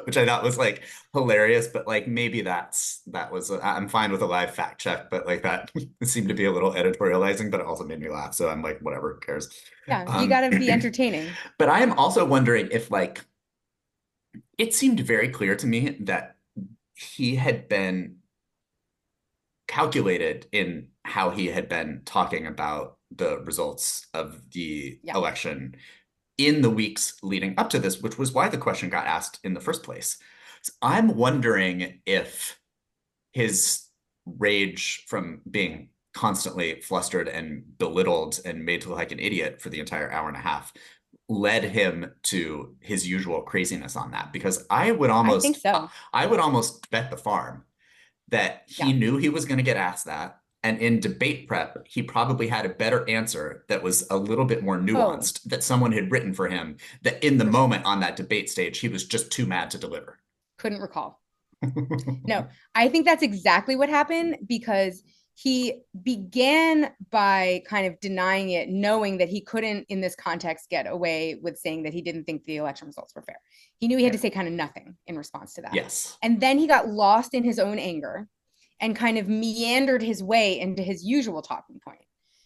Which I thought was like hilarious, but like maybe I'm fine with a live fact check, but like that seemed to be a little editorializing, but it also made me laugh. So I'm like, whatever, who cares? Yeah, you got to be entertaining. But I am also wondering if like it seemed very clear to me that he had been calculated in how he had been talking about the results of the election in the weeks leading up to this, which was why the question got asked in the first place. So I'm wondering if his rage from being constantly flustered and belittled and made to look like an idiot for the entire hour and a half led him to his usual craziness on that, because I think so. I would almost bet the farm that he knew he was going to get asked that. And in debate prep, he probably had a better answer that was a little bit more nuanced that someone had written for him, that in the moment on that debate stage, he was just too mad to deliver. Couldn't recall. No, I think that's exactly what happened, because he began by kind of denying it, knowing that he couldn't, in this context, get away with saying that he didn't think the election results were fair. He knew he had to say kind of nothing in response to that. Yes. And then he got lost in his own anger and kind of meandered his way into his usual talking point,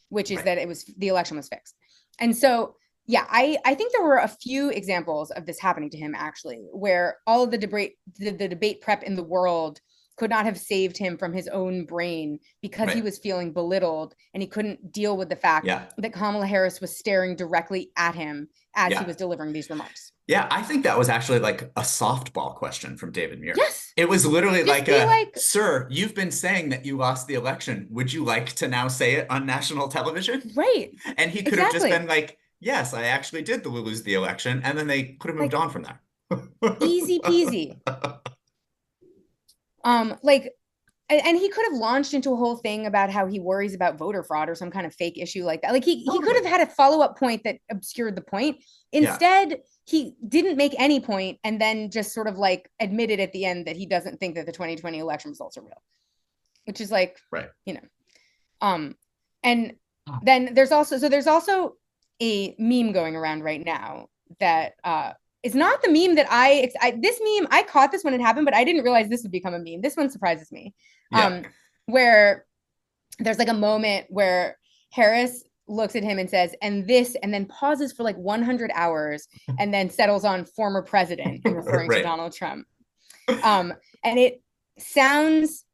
which is that the election was fixed. And so, yeah, I think there were a few examples of this happening to him, actually, where all of the debate prep in the world could not have saved him from his own brain, because he was feeling belittled and he couldn't deal with the fact that Kamala Harris was staring directly at him as he was delivering these remarks. Yeah, I think that was actually like a softball question from David Muir. Yes. It was literally like, sir, you've been saying that you lost the election. Would you like to now say it on national television? Right. And he could have just been like, yes, I actually did lose the election. And then they could have moved on from there. Easy peasy. And he could have launched into a whole thing about how he worries about voter fraud or some kind of fake issue like that. Like he could have had a follow-up point that obscured the point. Instead, he didn't make any point, and then just sort of like admitted at the end that he doesn't think that the 2020 election results are real, which is like, and then there's also a meme going around right now that it's not the meme that this meme, I caught this when it happened, but I didn't realize this would become a meme. This one surprises me. Where there's like a moment where Harris looks at him and says, and then pauses for like 100 hours and then settles on former president in referring to Donald Trump. And it sounds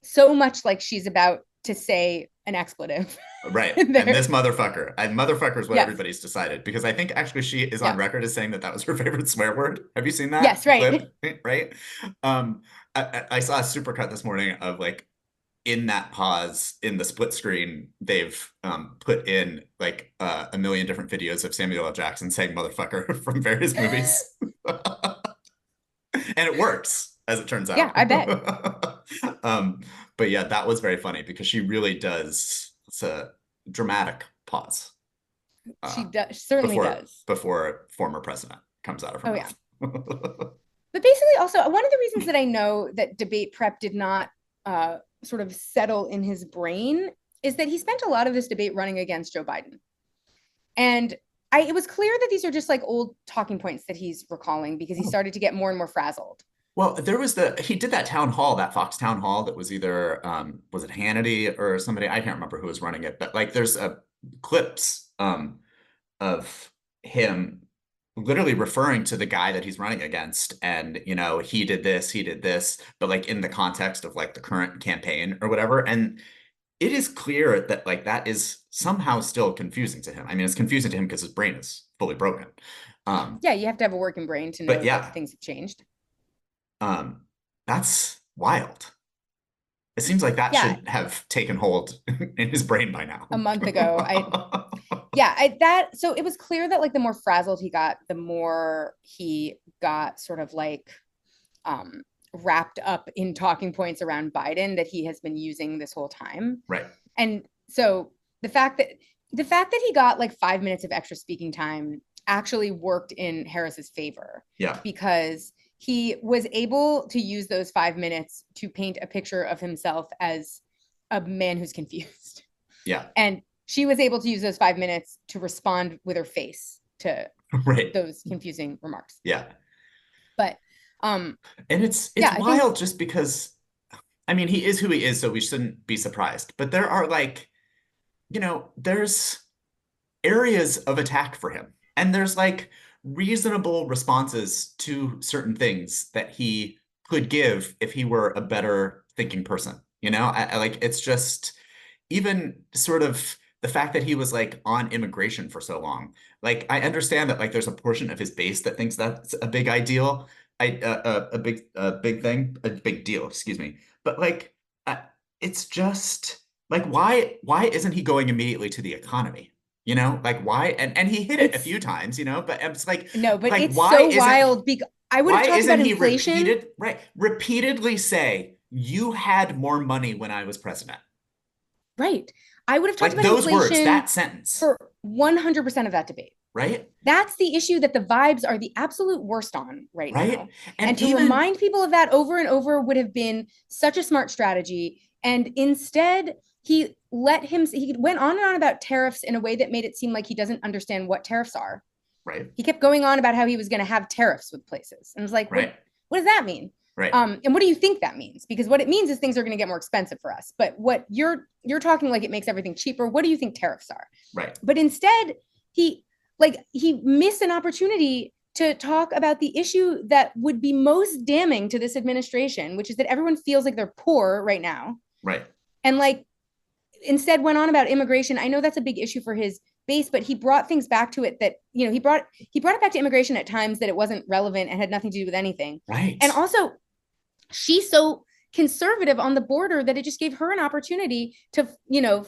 so much like she's about to say an expletive. Right. And this motherfucker. Motherfucker is what everybody's decided, because I think actually she is on record as saying that was her favorite swear word. Have you seen that? Yes, right. Clip? Right. I saw a supercut this morning of like in that pause in the split screen, they've put in like a million different videos of Samuel L. Jackson saying motherfucker from various movies. And it works, as it turns Yeah, out. I bet. um, but yeah, that was very funny because she really does. It's a dramatic pause She uh, does, certainly does. before former president comes out of her Oh yeah. mouth. But basically, also one of the reasons that I know that debate prep did not sort of settle in his brain is that he spent a lot of this debate running against Joe Biden, and it was clear that these are just like old talking points that he's recalling because he started to get more and more frazzled. Well, there was he did that town hall, that Fox town hall that was either was it Hannity or somebody? I can't remember who was running it, but like there's clips of him literally referring to the guy that he's running against, and he did this, but like in the context of like the current campaign or whatever. And it is clear that like that is somehow still confusing to him. I mean, it's confusing to him because his brain is fully broken. Yeah, you have to have a working brain to But know that yeah, things have changed. um, that's wild. It seems like that Yeah, should have taken hold in his brain by now. a month ago, that so it was clear that like the more frazzled he got, the more he got sort of like um wrapped up in talking points around Biden that he has been using this whole time. Right. And so the fact that he got like 5 minutes of extra speaking time actually worked in Harris's favor. Yeah. Because he was able to use those 5 minutes to paint a picture of himself as a man who's confused. Yeah. And she was able to use those 5 minutes to respond with her face to right. those confusing remarks. Yeah. But and it's yeah, wild just because I mean he is who he is, so we shouldn't be surprised. But there are like, there's areas of attack for him. And there's like reasonable responses to certain things that he could give if he were a better thinking person. I like it's just even sort of the fact that he was like on immigration for so long. Like I understand that like there's a portion of his base that thinks that's a big ideal, a big thing, a big deal, excuse me. But like uh, it's just like why isn't he going immediately to the economy? Like why? And he hit it a it's few times, but it's no, but like it's so isn't wild because I would have why talked about isn't he inflation. repeatedly say you had more money when I was president? Right. I would have talked Like about those words, inflation that sentence, for 100% of that debate. right? That's the issue that the vibes are the absolute worst on right Right? now. And And to even remind people of that over and over would have been such a smart strategy. And instead, he went on and on about tariffs in a way that made it seem like he doesn't understand what tariffs are. right, He kept going on about how he was going to have tariffs with places. And I was like, right, what does that mean? right, And what do you think that means? Because what it means is things are going to get more expensive for us. But what you're talking like it makes everything cheaper. What do you think tariffs are? right, But instead, he missed an opportunity to talk about the issue that would be most damning to this administration, which is that everyone feels like they're poor right now. right, And like instead went on about immigration. I know that's a big issue for his base, but he brought things back to it that, he brought it back to immigration at times that it wasn't relevant and had nothing to do with anything. right, And also, she's so conservative on the border that it just gave her an opportunity to,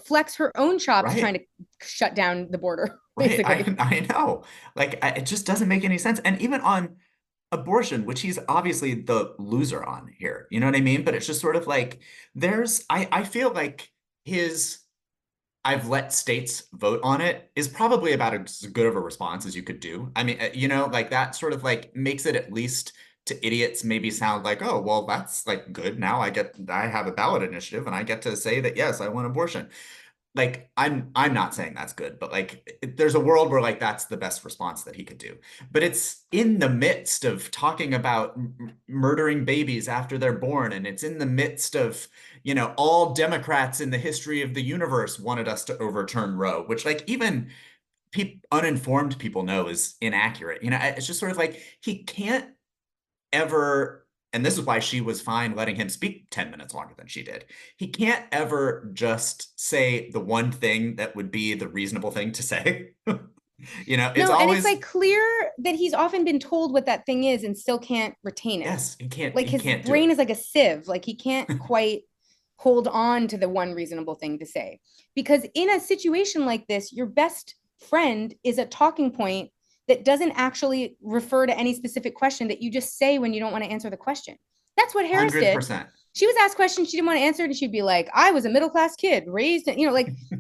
flex her own chops trying right. to shut down the border, Right. basically. I know. Like it just doesn't make any sense. And even on abortion, which he's obviously the loser on here, you know what I mean? But it's just sort of like I feel like his I've let states vote on it is probably about as good of a response as you could do. I mean, like that sort of like makes it at least to idiots maybe sound like, oh, well, that's like good. Now I have a ballot initiative and I get to say that, yes, I want abortion. Like I'm not saying that's good, but like there's a world where like that's the best response that he could do. But it's in the midst of talking about murdering babies after they're born, and it's in the midst of, all Democrats in the history of the universe wanted us to overturn Roe, which like even uninformed people know is inaccurate. It's just sort of like he can't ever, and this is why she was fine letting him speak 10 minutes longer than she did. He can't ever just say the one thing that would be the reasonable thing to say. It's No, and it's always, like clear that he's often been told what that thing is and still can't retain it. yes, Like he his can't do brain it. is like a sieve. Like he can't quite hold on to the one reasonable thing to say. Because in a situation like this, your best friend is a talking point that doesn't actually refer to any specific question that you just say when you don't want to answer the question. That's what Harris did. 100%. She was asked questions she didn't want to answer, and she'd be like, I was a middle-class kid raised, like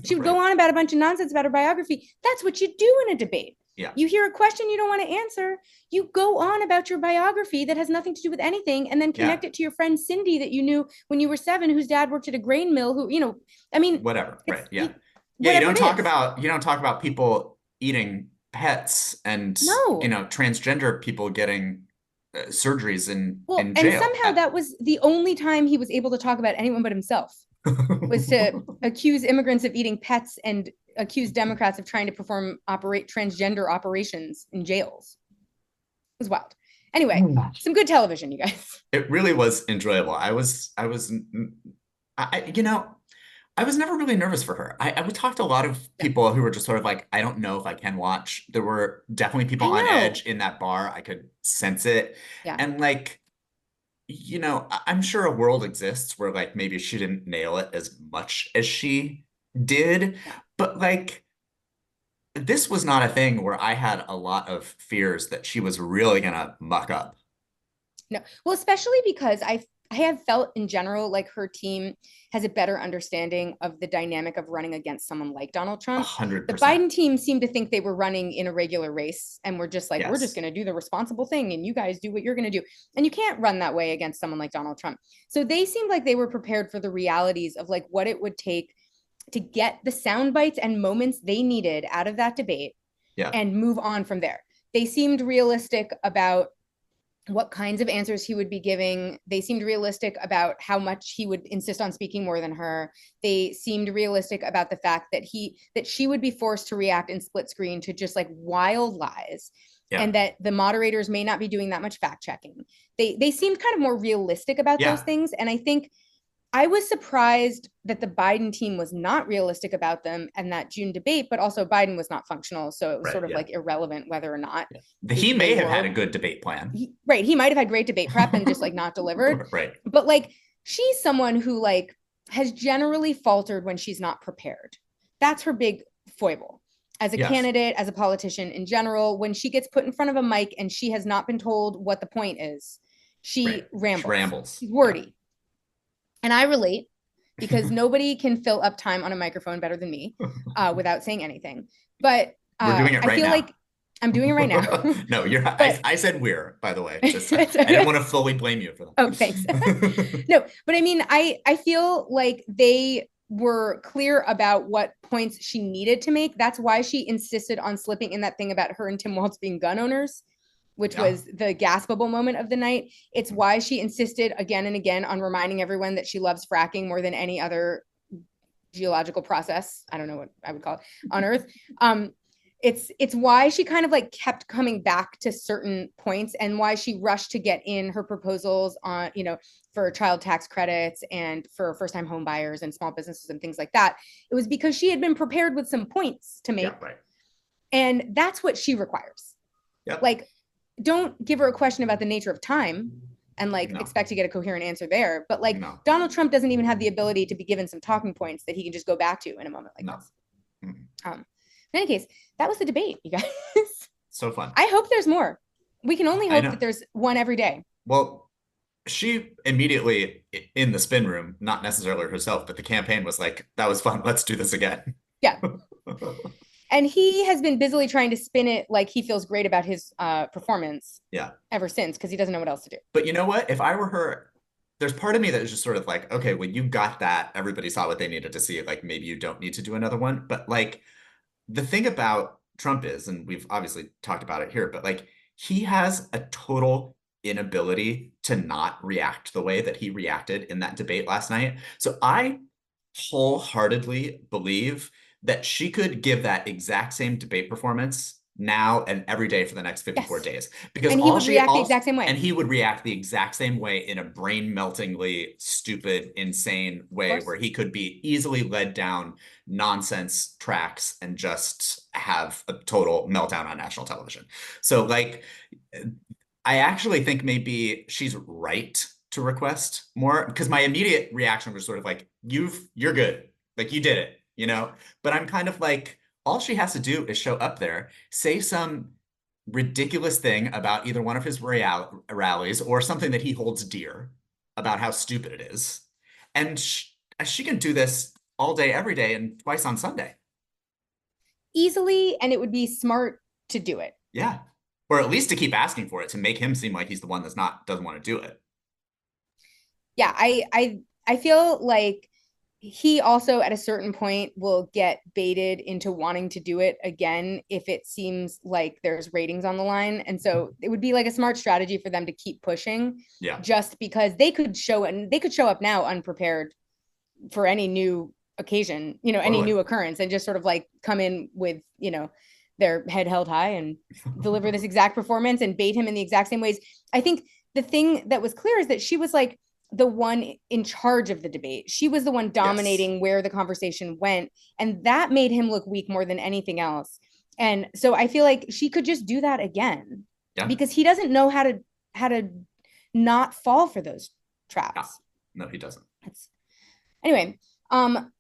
she would Right. go on about a bunch of nonsense about her biography. That's what you do in a debate. Yeah. You hear a question you don't want to answer, you go on about your biography that has nothing to do with anything, and then connect it to your friend Cindy that you knew when you were 7, whose dad worked at a grain mill, who, I mean, whatever. Right. Yeah. Yeah, you don't talk about people eating pets and, no. transgender people getting surgeries in And jail. somehow that was the only time he was able to talk about anyone but himself, was to accuse immigrants of eating pets and accuse Democrats of trying to perform transgender operations in jails. It was wild. Anyway, some good television, you guys. It really was enjoyable. I was never really nervous for her. I would talk to a lot of people who were just sort of like, I don't know if I can watch. There were definitely people on edge in that bar. I could sense it. Yeah. And like, I'm sure a world exists where like maybe she didn't nail it as much as she did, but like this was not a thing where I had a lot of fears that she was really gonna muck up. No. Well, especially because I have felt in general like her team has a better understanding of the dynamic of running against someone like Donald Trump. 100%. The Biden team seemed to think they were running in a regular race and we're just like, Yes. we're just going to do the responsible thing and you guys do what you're going to do. And you can't run that way against someone like Donald Trump. So they seemed like they were prepared for the realities of like what it would take to get the sound bites and moments they needed out of that debate and move on from there. They seemed realistic about what kinds of answers he would be giving. They seemed realistic about how much he would insist on speaking more than her. They seemed realistic about the fact that she would be forced to react in split screen to just like wild lies. And that the moderators may not be doing that much fact checking. They seemed kind of more realistic about those things. And I think I was surprised that the Biden team was not realistic about them and that June debate, but also Biden was not functional. So it was sort of like irrelevant whether or not. He may have had a good debate plan. He might have had great debate prep and just like not delivered. Right. But like, she's someone who like has generally faltered when she's not prepared. That's her big foible. As a candidate, as a politician in general, when she gets put in front of a mic and she has not been told what the point is, she rambles. She's wordy. And I relate because nobody can fill up time on a microphone better than me without saying anything. But we're doing it right I feel now. like I'm doing it right now. No, I said we're, by the way. I didn't want to fully blame you for that. Oh, thanks. No, but I mean, I feel like they were clear about what points she needed to make. That's why she insisted on slipping in that thing about her and Tim Walz being gun owners, which was the gaspable moment of the night. It's why she insisted again and again on reminding everyone that she loves fracking more than any other geological process. I don't know what I would call it on Earth. It's why she kind of like kept coming back to certain points and why she rushed to get in her proposals on, for child tax credits and for first-time home buyers and small businesses and things like that. It was because she had been prepared with some points to make. Yeah, right. And that's what she requires. Yep. Like, don't give her a question about the nature of time and expect to get a coherent answer there. But Donald Trump doesn't even have the ability to be given some talking points that he can just go back to in a moment like this. Mm-hmm. In any case, that was the debate, you guys. So fun. I hope there's more. We can only hope that there's one every day. Well, she immediately in the spin room, not necessarily herself, but the campaign was like, that was fun. Let's do this again. Yeah. And he has been busily trying to spin it like he feels great about his performance ever since, because he doesn't know what else to do. But you know what? If I were her, there's part of me that is just sort of like, okay, when you got that, everybody saw what they needed to see. Like, maybe you don't need to do another one. But the thing about Trump is, and we've obviously talked about it here, but he has a total inability to not react the way that he reacted in that debate last night. So I wholeheartedly believe that she could give that exact same debate performance now and every day for the next 54 days. Because he would react the exact same way. And he would react the exact same way in a brain-meltingly stupid, insane way where he could be easily led down nonsense tracks and just have a total meltdown on national television. So I actually think maybe she's right to request more because my immediate reaction was sort of like, you're good. Like you did it, you know? But I'm kind of like, all she has to do is show up there, say some ridiculous thing about either one of his rallies or something that he holds dear about how stupid it is. And she can do this all day, every day, and twice on Sunday. Easily, and it would be smart to do it. Yeah. Or at least to keep asking for it to make him seem like he's the one doesn't want to do it. Yeah, I feel like he also at a certain point will get baited into wanting to do it again if it seems like there's ratings on the line. And so it would be like a smart strategy for them to keep pushing, Yeah. just because they could show up now unprepared for any new occasion, you know, any new occurrence, and just sort of like come in with, you know, their head held high and deliver this exact performance and bait him in the exact same ways. I think the thing that was clear is that she was like the one in charge of the debate. She was the one dominating where the conversation went. And that made him look weak more than anything else. And so I feel like she could just do that again, because he doesn't know how to not fall for those traps. No, he doesn't. Anyway,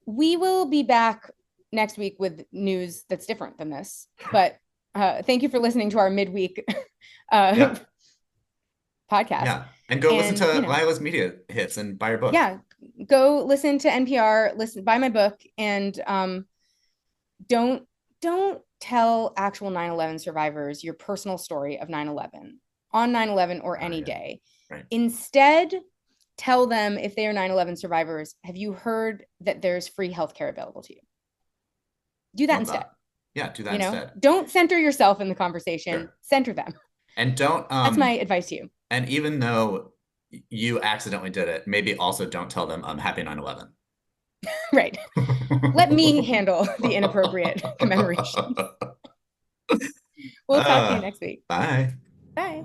we will be back next week with news that's different than this. But thank you for listening to our midweek podcast. Yeah. And go listen to Lila's media hits and buy her book. Yeah. Go listen to NPR, buy my book, and don't tell actual 9/11 survivors your personal story of 9/11 on 9/11 or any day. Right. Instead, tell them, if they are 9/11 survivors, have you heard that there's free healthcare available to you? Do that instead. Yeah, do that instead. Don't center yourself in the conversation. Center them. And don't that's my advice to you. And even though you accidentally did it, maybe also don't tell them happy 9/11. Right. Let me handle the inappropriate commemoration. We'll talk to you next week. Bye. Bye.